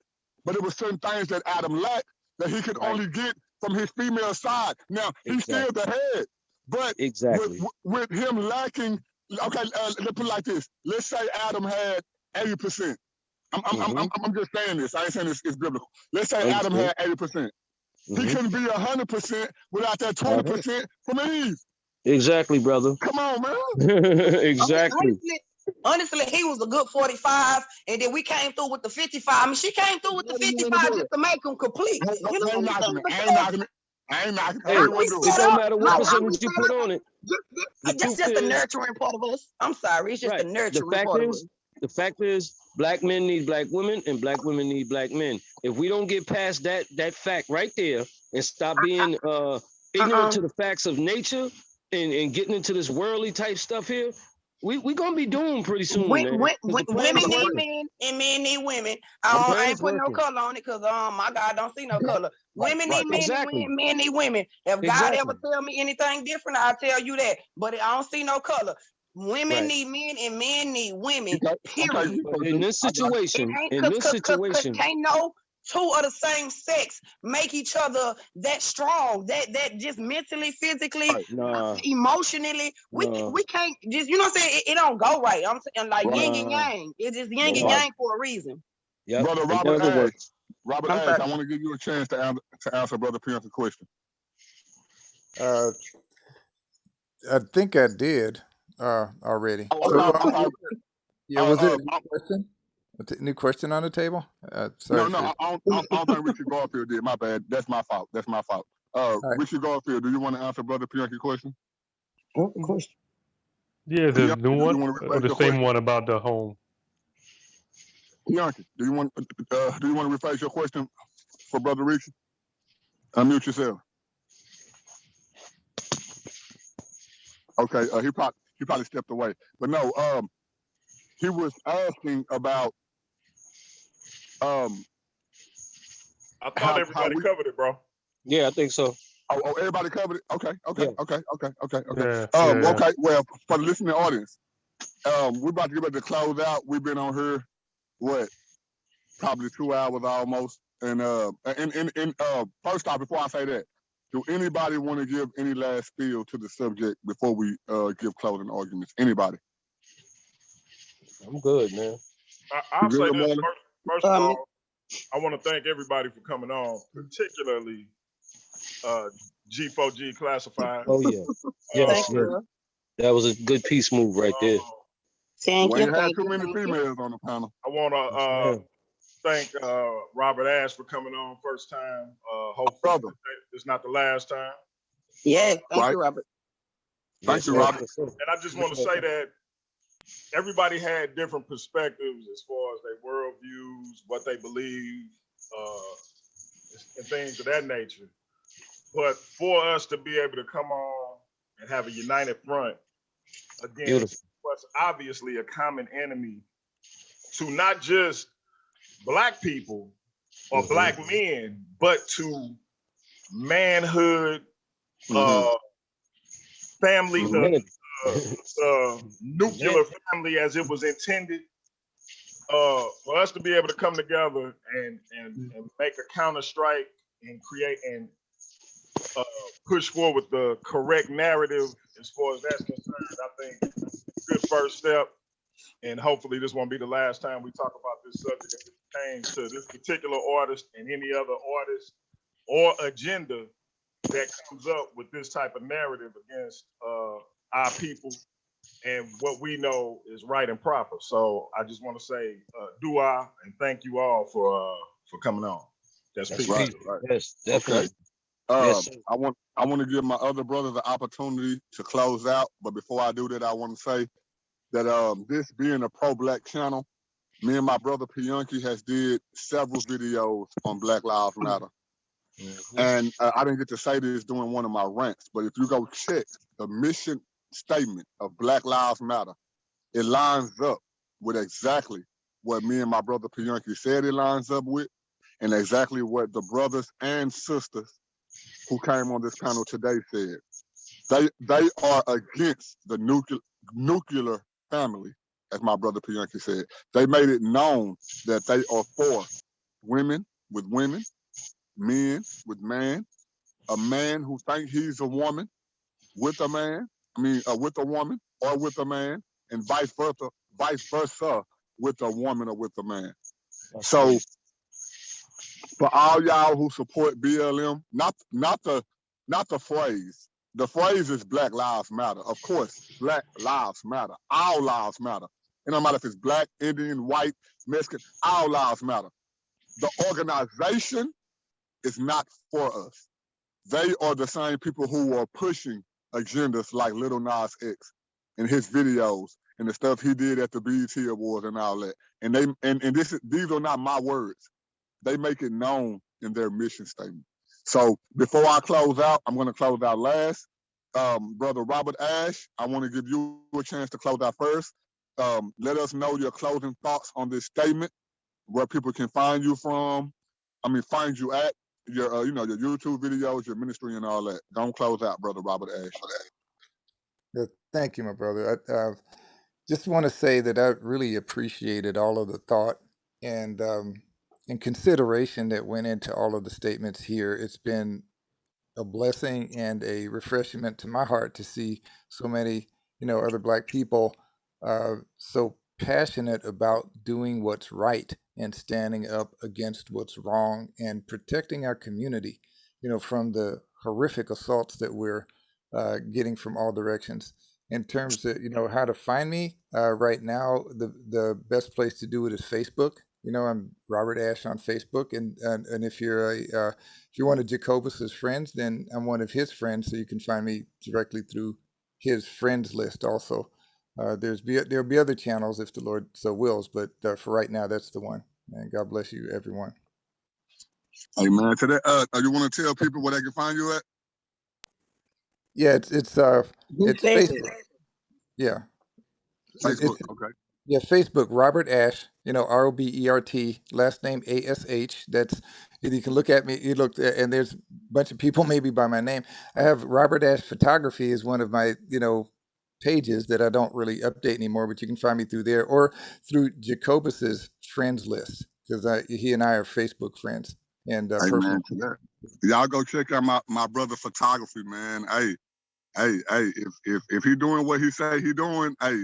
but it was certain things that Adam lacked that he could only get from his female side. Now, he's still the head, but with him lacking, okay, let's put it like this. Let's say Adam had 80%. I'm just saying this. I ain't saying it's biblical. Let's say Adam had 80%. He couldn't be 100% without that 20% from Eve. Exactly, brother. Come on, man. Exactly. Honestly, he was a good 45, and then we came through with the 55. I mean, she came through with the 55 just to make him complete. You know I ain't what I'm knocking it. saying? I ain't knocking it. I ain't knocking it. Hey, How you want to do it it? don't matter what No, percentage you put on it. The that's truth just the is, nurturing part of us. I'm sorry, it's just right. the nurturing part of us. The fact is, black men need black women and black women need black men. If we don't get past that fact right there and stop being ignorant to the facts of nature and getting into this worldly type stuff here, we gonna be doomed pretty soon, man. 'Cause the plan Women is need working. men and men need women. The I plan ain't is putting no working. color on it because my God don't see no color. Women need men Exactly. and men need women. If God Exactly. ever tell me anything different, I'll tell you that. But I don't see no color. Women Right. need men and men need women. Okay, Period. But in this It situation, ain't cause can't no two of the same sex make each other that strong, that just mentally, physically, nah, emotionally. We nah, can't just, you know what I'm saying? It don't go right. I'm saying like yin and nah. yang. It's just yin and Nah. yang for a reason. Yep. Brother It Robert never Ash. works. Robert I'm Ash, sorry. I want to give you a chance to answer Brother Pianka's question. I think I did already. Yeah, was there a new question? New question on the table? Sorry. No, I don't think Richard Garfield did. My bad. That's my fault. right. Richard Garfield, do you want to answer Brother Pianka's question? Yeah, the Pianka, new do you one want to or rephrase the your same question? one about the home. Pianka, do you want to rephrase your question for Brother Richard? Unmute yourself. Okay, he probably stepped away. But no, he was asking about I thought everybody covered it, bro. Yeah, I think so. Oh, everybody covered it? Okay. Yeah. Okay. Yeah, Okay, well, for the listening audience, we're about to get ready to close out. We've been on here, probably 2 hours almost. And first off, before I say that, do anybody want to give any last spiel to the subject before we give closing arguments? Anybody? I'm good, man. I'll say this first of all. I want to thank everybody for coming on, particularly G4G Classified. Oh yeah. Yes. That was a good peace move right there. We ain't had too many females on the panel. I want to thank Robert Ash for coming on first time. Hopefully it's not the last time. Yeah, thank you, Robert. Thank you, Robert. And I just want to say that everybody had different perspectives as far as their worldviews, what they believe, and things of that nature. But for us to be able to come on and have a united front against what's obviously a common enemy to not just Black people or Black men, but to manhood, family, nuclear family as it was intended. For us to be able to come together and make a counter strike and create and push forward the correct narrative as far as that's concerned, I think good first step. And hopefully this won't be the last time we talk about this subject as it pertains to this particular artist and any other artist or agenda that comes up with this type of narrative against our people and what we know is right and proper. So I just want to say dua and thank you all for coming on. That's right. Yes, definitely. Okay. I want to give my other brother the opportunity to close out, but before I do that, I want to say that this being a pro-Black channel, me and my brother Pianki has did several videos on Black Lives Matter. And I didn't get to say this during one of my rants, but if you go check the mission statement of Black Lives Matter, it lines up with exactly what me and my brother Pianki said it lines up with, and exactly what the brothers and sisters who came on this panel today said. They are against the nuclear family, as my brother Pianki said. They made it known that they are for women with women, men with man, a man who thinks he's a woman with a man, with a woman or with a man, and vice versa with a woman or with a man. So for all y'all who support BLM, not the phrase. The phrase is Black Lives Matter. Of course, Black Lives Matter. All lives matter. It don't matter if it's black, Indian, white, Mexican, all lives matter. The organization is not for us. They are the same people who are pushing agendas like Little Nas X and his videos and the stuff he did at the BET Awards and all that. And these are not my words. They make it known in their mission statement. So before I close out, I'm going to close out last. Brother Robert Ash, I want to give you a chance to close out first. Let us know your closing thoughts on this statement, where people can find you find you at your, your YouTube videos, your ministry, and all that. Don't close out, Brother Robert Ash. Thank you, my brother. I just want to say that I really appreciated all of the thought and consideration that went into all of the statements here. It's been a blessing and a refreshment to my heart to see so many, other Black people so passionate about doing what's right and standing up against what's wrong and protecting our community, from the horrific assaults that we're getting from all directions. In terms of, how to find me right now, the best place to do it is Facebook. I'm Robert Ash on Facebook, and if you're if you're one of Jacobus's friends, then I'm one of his friends, so you can find me directly through his friends list. Also, there'll be other channels if the Lord so wills, but for right now, that's the one. And God bless you, everyone. Amen. To that, you want to tell people where they can find you at? Yeah, it's Facebook. Yeah, Facebook. Okay. Yeah, Facebook, Robert Ash, Robert, last name ASH. That's, you can look at me, and there's a bunch of people maybe by my name. I have Robert Ash Photography is one of my, pages that I don't really update anymore, but you can find me through there or through Jacobus's friends list, because he and I are Facebook friends and personal. To that. Y'all go check out my brother photography, man. Hey, if he doing what he say he doing, hey,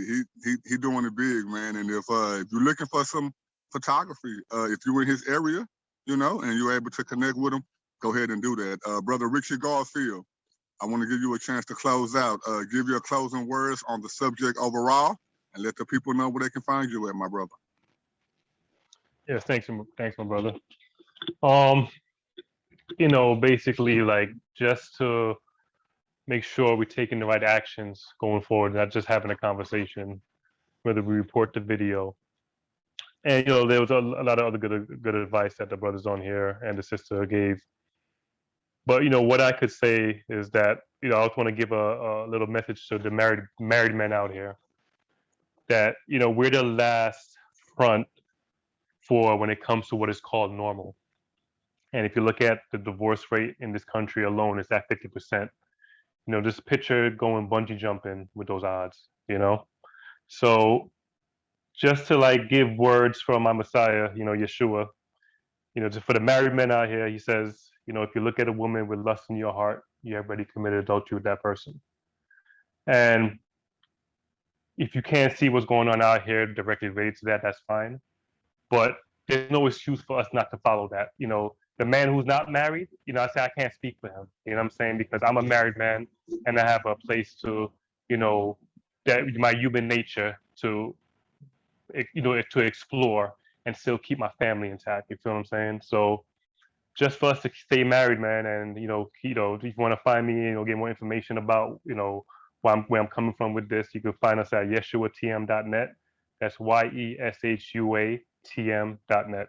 he doing it big, man. And if you're looking for some photography, if you're in his area, and you're able to connect with him, go ahead and do that. Brother Richie Garfield, I want to give you a chance to close out. Give your closing words on the subject overall, and let the people know where they can find you at, my brother. Yes, thanks, my brother. Basically, like, just to make sure we're taking the right actions going forward, not just having a conversation, whether we report the video. And there was a lot of other good advice that the brothers on here and the sister gave. But what I could say is that I also want to give a little message to the married men out here, that we're the last front for when it comes to what is called normal. And if you look at the divorce rate in this country alone, it's at 50%. Just picture going bungee jumping with those odds, So just to give words from my Messiah, Yeshua, just for the married men out here, he says, if you look at a woman with lust in your heart, you have already committed adultery with that person. And if you can't see what's going on out here directly related to that, that's fine. But there's no excuse for us not to follow that. The man who's not married, I say I can't speak for him. You know what I'm saying? Because I'm a married man and I have a place to, that my human nature to, to explore and still keep my family intact. You feel what I'm saying? So just for us to stay married, man, and if you want to find me, get more information about, where I'm coming from with this, you can find us at yeshuatm.net. That's YESHUATM.net.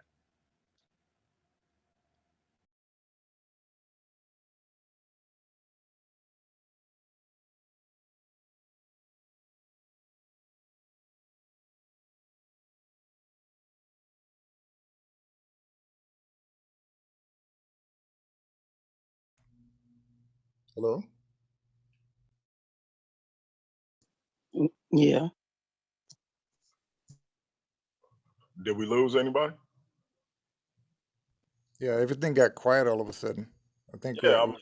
Hello? Yeah. Did we lose anybody? Yeah, everything got quiet all of a sudden. I think I'll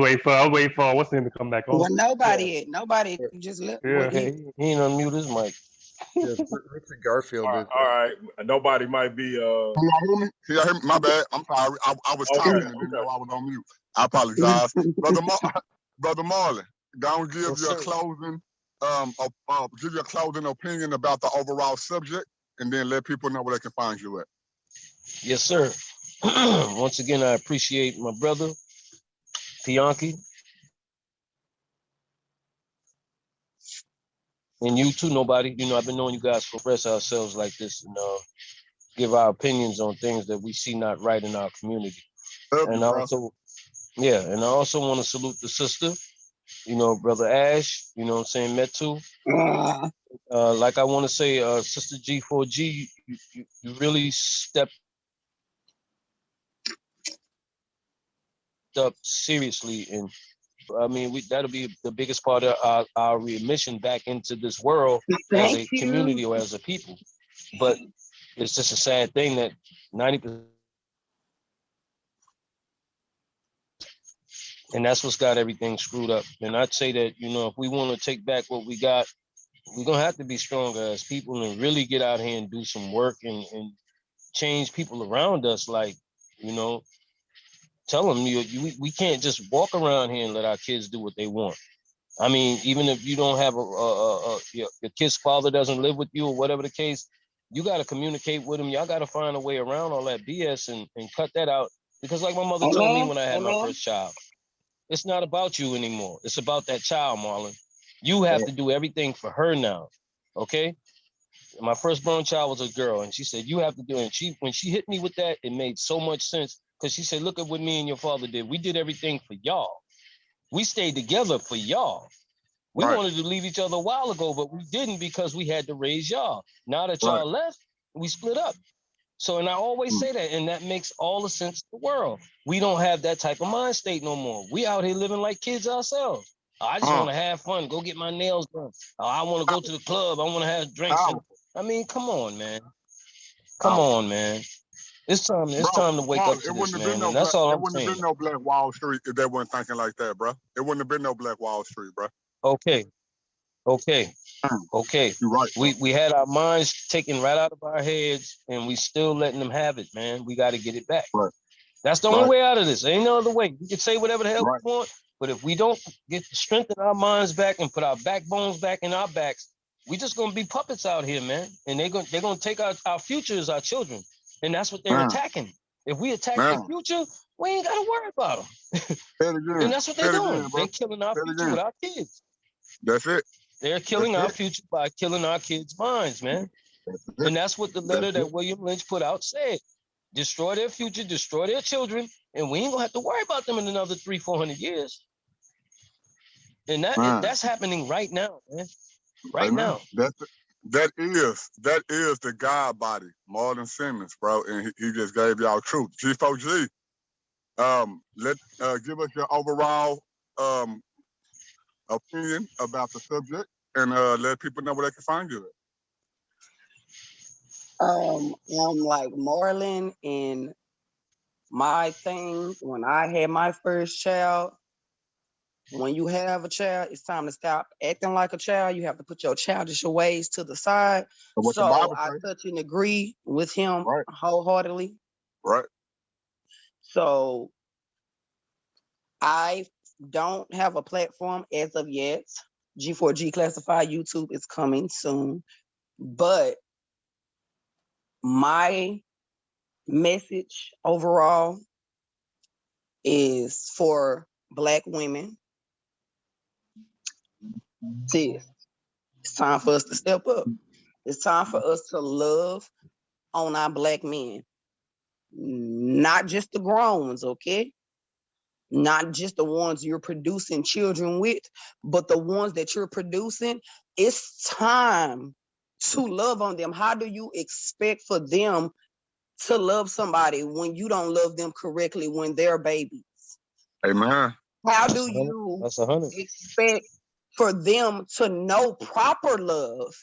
wait for what's his name to come back on. Well, nobody just left. Yeah. He ain't unmute his mic. Richard Garfield. All right. Nobody might be. Can y'all hear me? Can y'all hear me? My bad. I'm sorry. I was talking and didn't know I was on mute. I apologize. Brother Marlon, don't give your closing give your closing opinion about the overall subject, and then let people know where they can find you at. Yes, sir. Once again, I appreciate my brother, Pianki. And you too, nobody. You know, I've been knowing you guys to express ourselves like this and give our opinions on things that we see not right in our community. And also, yeah, and I also want to salute the sister, you know, Brother Ash, you know what I'm saying, Metu. Like I want to say, Sister G4G, you really stepped up seriously. And I mean, that'll be the biggest part of our readmission back into this world as a community or as a people. But it's just a sad thing that 90%, and that's what's got everything screwed up. And I'd say that, you know, if we want to take back what we got, we're going to have to be stronger as people and really get out here and do some work and change people around us. Like, you know, tell them we can't just walk around here and let our kids do what they want. I mean, even if you don't have your kid's father doesn't live with you or whatever the case, you got to communicate with him. Y'all got to find a way around all that BS and cut that out. Because like my mother told me when I had my first child, it's not about you anymore. It's about that child, Marlon. You have to do everything for her now, okay? My firstborn child was a girl, and she said, you have to do it. And when she hit me with that, it made so much sense because she said, look at what me and your father did. We did everything for y'all. We stayed together for y'all. We wanted to leave each other a while ago, but we didn't because we had to raise y'all. Now that y'all left, we split up. So, and I always say that, and that makes all the sense in the world. We don't have that type of mind state no more. We out here living like kids ourselves. I just want to have fun, go get my nails done. I want to go to the club. I want to have drinks. I mean, come on, man. Come on, man. It's time to wake up to this, man. And that's all I'm saying. It wouldn't have been no Black Wall Street if they weren't thinking like that, bro. It wouldn't have been no Black Wall Street, bro. Okay. You're right. We had our minds taken right out of our heads, and we still letting them have it, man. We got to get it back. That's the only way out of this. There ain't no other way. We can say whatever the hell we want, but if we don't get the strength in our minds back and put our backbones back in our backs, we just gonna be puppets out here, man. And they're gonna take our future as our children, and that's what they're attacking. If we attack their future, we ain't gotta worry about them. And that's what they're doing. They're killing our future with our kids. That's it. They're killing our future by killing our kids' minds, man. And that's what the letter that William Lynch put out said. Destroy their future, destroy their children, and we ain't gonna have to worry about them in another 300-400 years. And that's happening right now, man. Right now. That is the God body, Marlon Simmons, bro. And he just gave y'all truth. G4G, give us your overall opinion about the subject and let people know where they can find you at. I'm like Marlon in my thing. When I had my first child, when you have a child, it's time to stop acting like a child. You have to put your childish ways to the side. So I touch and agree with him wholeheartedly. Right. So I don't have a platform as of yet. G4G Classified YouTube is coming soon. But my message overall is for Black women. It's time for us to step up. It's time for us to love on our Black men. Not just the grown ones, okay? Not just the ones you're producing children with, but the ones that you're producing. It's time to love on them. How do you expect for them to love somebody when you don't love them correctly when they're babies? Amen. How do you expect for them to know proper love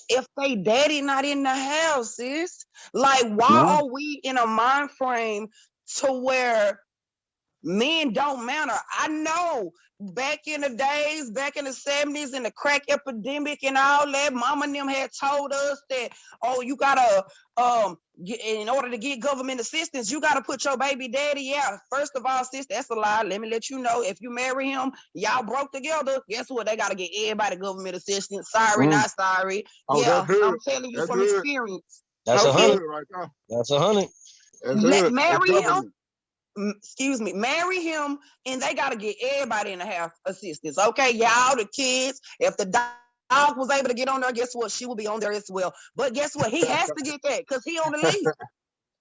if they daddy not in the house, sis? Like, why are we in a mind frame to where Men don't matter. I know back in the days, back in the 70s, and the crack epidemic and all that, mama and them had told us that, oh, you gotta, in order to get government assistance, you gotta put your baby daddy out. First of all, sis, that's a lie. Let me let you know, if you marry him, y'all broke together, guess what? They gotta get everybody government assistance. Sorry, not sorry. Oh, Yeah, that's good. I'm telling you That's from good. experience. That's Okay. 100. Right there. That's 100. That's good. Marry That's him. Excuse me, marry him, and they gotta get everybody in the house assistance. Okay, y'all, the kids. If the dog was able to get on there, guess what? She will be on there as well. But guess what? He has to get that because he on the lease.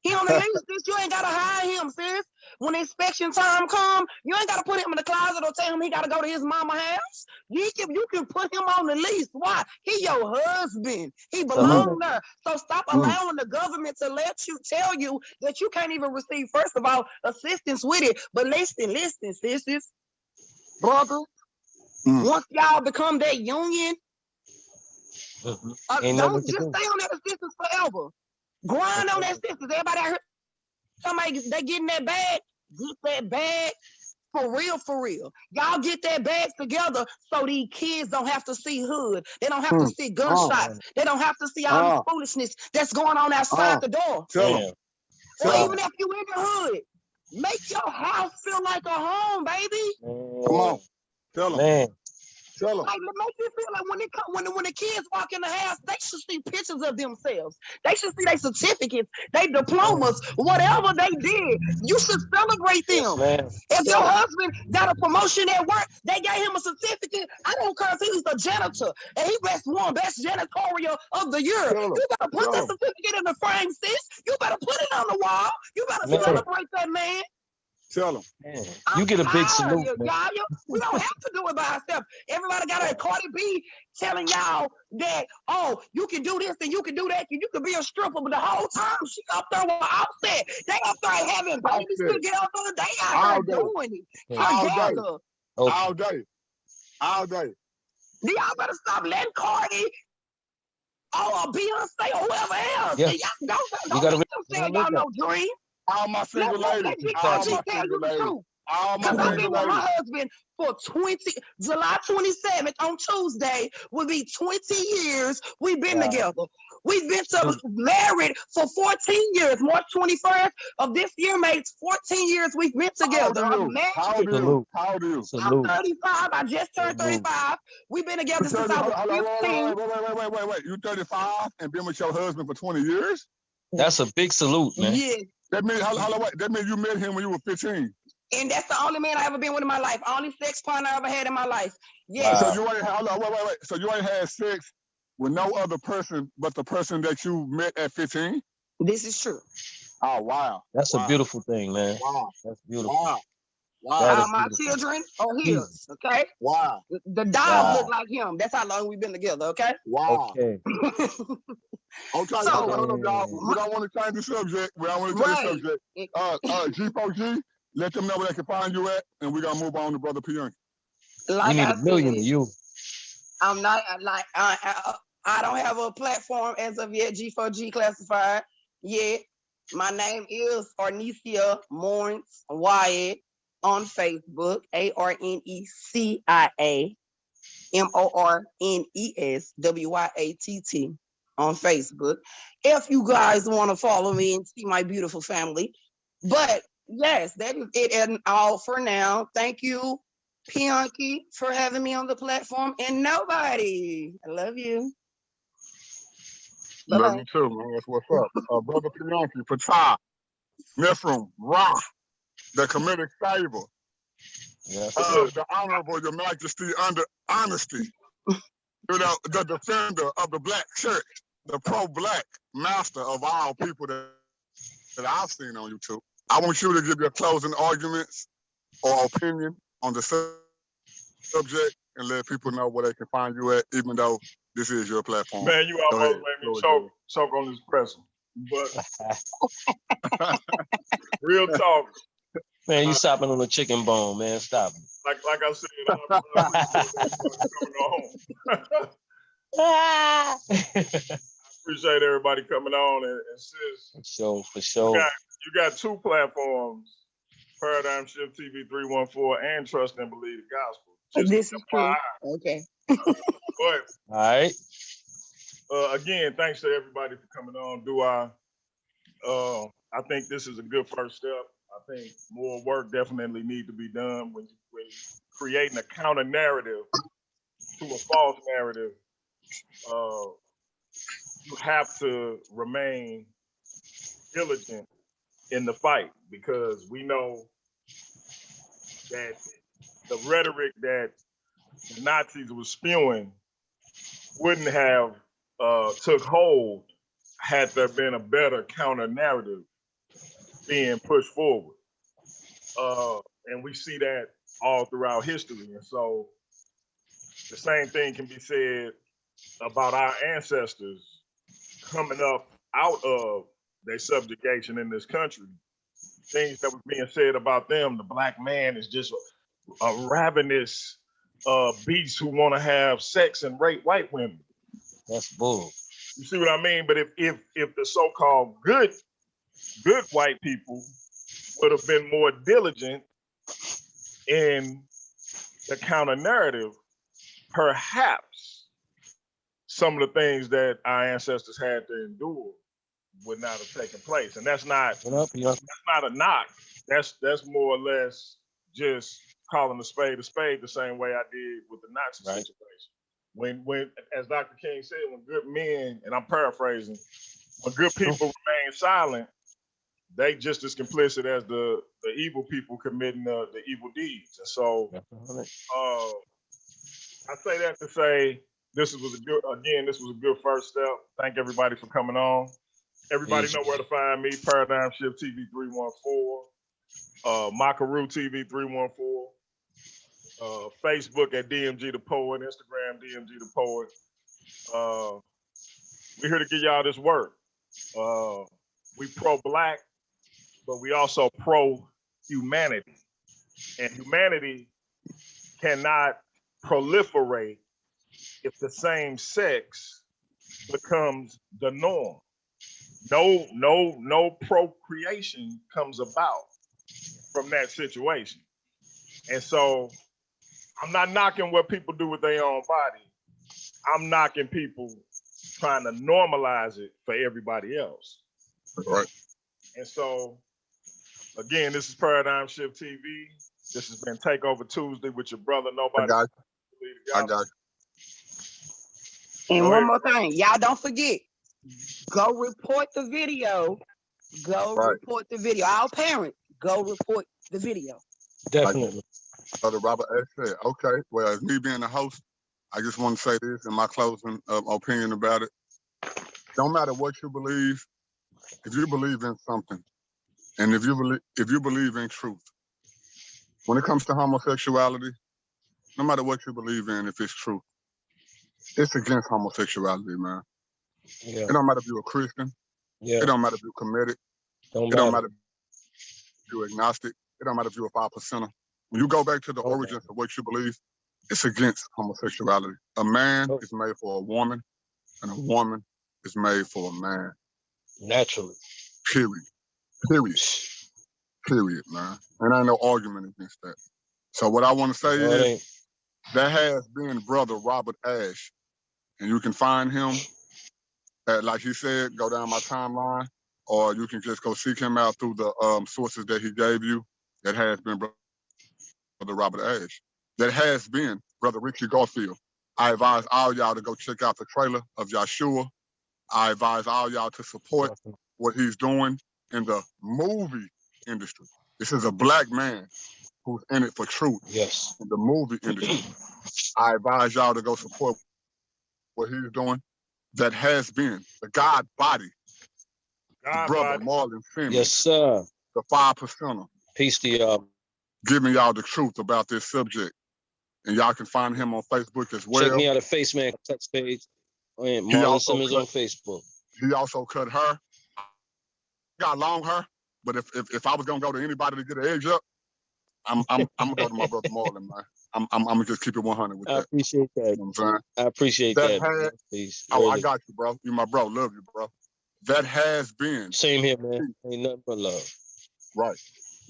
He on the lease, sis. You ain't gotta hire him, sis. When inspection time come, you ain't gotta put him in the closet or tell him he gotta go to his mama house. You can put him on the lease. Why? He your husband. He belong there. So stop allowing the government to tell you that you can't even receive, first of all, assistance with it. But listen, sisters, brother. Once y'all become that union, don't just stay on that assistance forever. Grind on that assistance. Everybody out here, somebody they getting that bag, get that bag for real. Y'all get that bag together so these kids don't have to see hood. They don't have to see gunshots. They don't have to see all this foolishness that's going on outside the door. Tell them. Or even if you in the hood, make your house feel like a home, baby. Come on. Tell them. Man. Tell them. Like, make you feel like when the kids walk in the house, they should see pictures of themselves. They should see their certificates, their diplomas, whatever they did. You should celebrate them. Yes, if your husband got a promotion at work, they gave him a certificate. I don't care if he was the janitor and he won best janitorial of the year. You better put that certificate in the frame, sis. You better put it on the wall. You better celebrate that man. Tell them. You get a big salute, man. We don't have to do it by ourselves. Everybody got a Cardi B telling y'all that, oh, you can do this and you can do that. You can be a stripper, but the whole time she up there with Offset. They up there having babies together. They out there doing it together. All day. All day. Y'all better stop letting Cardi or Beyonce or whoever else. Yeah. Y'all don't let them say y'all no dream. All my single ladies. All my single ladies. All my I've been single with my ladies. husband for July 27th on Tuesday will be 20 years we've been together. We've been married for 14 years. March 21st of this year makes 14 years we've been together. How old are you? I'm 35. I just turned 35. We've been together since I was 15. Wait. You 35 and been with your husband for 20 years? That's a big salute, man. Yeah. That means, that means you met him when you were 15. And that's the only man I ever been with in my life. Only sex partner I ever had in my life. Yes. So you ain't wait. So you ain't had sex with no other person but the person that you met at 15? This is true. Oh, wow. That's a beautiful thing, man. Wow. That's beautiful. Wow. All my children are his, okay? Wow. The dog look like him. That's how long we've been together, okay? Wow. Okay. Okay, hold up, y'all. We don't want to change the subject. We don't want to change the subject. G4G, let them know where they can find you at, and we're going to move on to Brother Pianki. Like we need $1 million of you. I'm not, I don't have a platform as of yet, G4G classified yet. My name is Arnesia Morns Wyatt on Facebook, ARNECIA MORNESWYATT on Facebook. If you guys want to follow me and see my beautiful family. But yes, that is it and all for now. Thank you, Pianki, for having me on the platform. And nobody, I love you. Love you too, man. That's what's up. Brother Pianki, Patah, Mithram, Ra, the comedic saber. Yes. The Honorable Your Majesty under honesty. You know, the defender of the black church, the pro-black master of all people that I've seen on YouTube. I want you to give your closing arguments or opinion on the subject and let people know where they can find you at, even though this is your platform. Man, you almost made me choke on this presser. But real talk. Man, you stopping on the chicken bone, man. Stop it. Like I said, I appreciate everybody coming on and sis. For sure. You got 2 platforms Paradigm Shift TV 314 and Trust and Believe the Gospel. Just This is true. FYI. Okay. But All right. again, thanks to everybody for coming on. I think this is a good first step. I think more work definitely need to be done when creating a counter narrative to a false narrative. You have to remain diligent in the fight, because we know that the rhetoric that the Nazis were spewing wouldn't have took hold had there been a better counter narrative being pushed forward. And we see that all throughout history. And so the same thing can be said about our ancestors coming up out of their subjugation in this country. Things that was being said about them, the black man is just a ravenous beast who want to have sex and rape white women. That's bull. You see what I mean? But if the so-called good white people would have been more diligent in the counter narrative, perhaps some of the things that our ancestors had to endure would not have taken place. And that's not a knock. That's more or less just calling a spade the same way I did with the Nazi situation. When, as Dr. King said, when good men, and I'm paraphrasing, when good people remain silent, they just as complicit as the evil people committing the evil deeds. And so I say that to say this was a good first step. Thank everybody for coming on. Everybody know where to find me, Paradigm Shift TV 314, Makaru TV 314, Facebook at dmgdapoet, Instagram dmgdapoet. We're here to give y'all this work. We pro-black, but we also pro-humanity. And humanity cannot proliferate if the same sex becomes the norm. No procreation comes about from that situation. And so I'm not knocking what people do with their own body. I'm knocking people trying to normalize it for everybody else. Right. And so, again, this is Paradigm Shift TV. This has been Takeover Tuesday with your brother, Nobody. I got And Go one ahead. more thing, y'all don't forget, go report the video. Report the video. All parents, go report the video. Definitely. Brother Robert X said, okay, well, as me being the host, I just want to say this in my closing opinion about it. Don't matter what you believe, if you believe in something, and if you believe in truth, when it comes to homosexuality, no matter what you believe in, if it's true, it's against homosexuality, man. Yeah. It don't matter if you're a Christian. Yeah. It don't matter if you're committed. It don't matter if you're agnostic. It don't matter if you're a 5%er. When you go back to the origins of what you believe, it's against homosexuality. A man is made for a woman, and a woman is made for a man. Naturally. Period, man. And ain't no argument against that. So what I want to say is, that has been Brother Robert Ash. And you can find him at, like he said, go down my timeline, or you can just go seek him out through the sources that he gave you. That has been Brother Robert Ash. That has been Brother Richie Garfield. I advise all y'all to go check out the trailer of Yeshua. I advise all y'all to support what he's doing in the movie industry. This is a black man who's in it for truth. Yes. In the movie industry. I advise y'all to go support what he's doing. That has been the God body. Brother Marlon Simmons. Yes, sir. The 5%er. Peace to y'all. Giving y'all the truth about this subject. And y'all can find him on Facebook as well. Check me out at Faceman Text page. Marlon Simmons on Facebook. He also cut hair. Got long hair, but if I was gonna go to anybody to get an edge up, I'm gonna go to my brother Marlon, man. I'm gonna just keep it 100 with that. I appreciate that. You know what I'm saying? I appreciate that. Peace. Oh, I got you, bro. You my bro. Love you, bro. That has been. Same here, man. Ain't nothing but love. Right.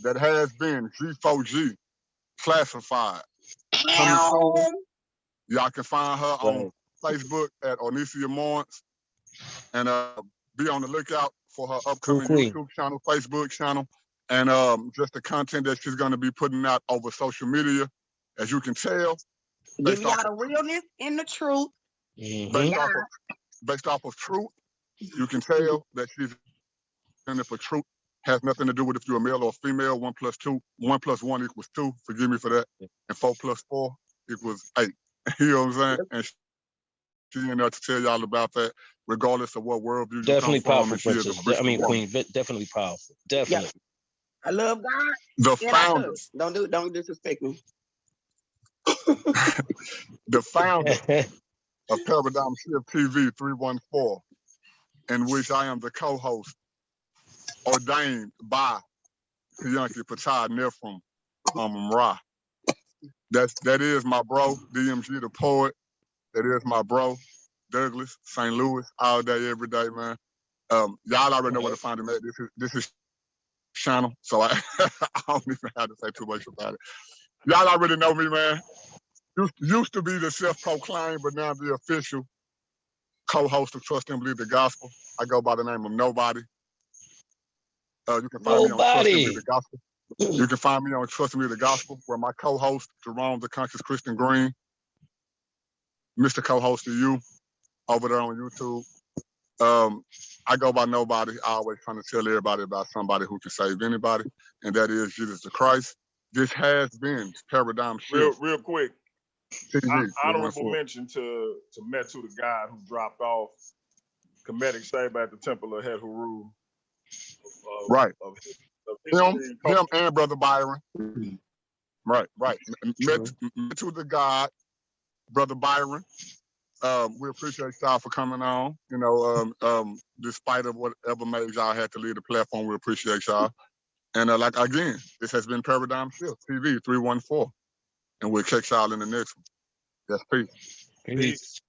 that has been G4G classified. Coming soon. Y'all can find her on Facebook at Onicia Morris, and be on the lookout for her upcoming YouTube channel, Facebook channel, and just the content that she's going to be putting out over social media. As you can tell, give y'all the realness and the truth. Based off of truth, you can tell that she's in it for truth. Has nothing to do with if you're a male or a female. 1 + 2, 1 + 1 = 2. Forgive me for that. And 4 + 4 = 8. You know what I'm saying? And she's in there to tell y'all about that, regardless of what worldview you come from. And she is a Christian woman. Queen, definitely powerful. Definitely. Yep. I love God. The founder. Don't disrespect me. The founder of Paradigm Shift TV 314, in which I am the co-host, ordained by Yankee Patah Nifram Ra. That is my bro, DMG the poet. That is my bro, Douglas, St. Louis, all day, every day, man. Y'all already know where to find him at. This is channel, so I don't even have to say too much about it. Y'all already know me, man. Used to be the self-proclaimed, but now the official co-host of Trust and Believe the Gospel. I go by the name of Nobody. You can find me on Trust and Believe the Gospel. You can find me on Trust and Believe the Gospel, where my co-host, Jerome the Conscious Christian Green, Mr. Co-host to you, over there on YouTube. I go by Nobody. I always trying to tell everybody about somebody who can save anybody, and that is Jesus the Christ. This has been Paradigm Shift. Real quick. Honorable mention to Metu, the guy who dropped off Comedic Saber at the Temple of Het Huru. Right. Him and Brother Byron. Right. Metu the God, Brother Byron. We appreciate y'all for coming on. You know, despite of whatever made y'all had to leave the platform, we appreciate y'all. And like again, this has been Paradigm Shift TV 314. And we'll catch y'all in the next one. Yes, peace. Peace.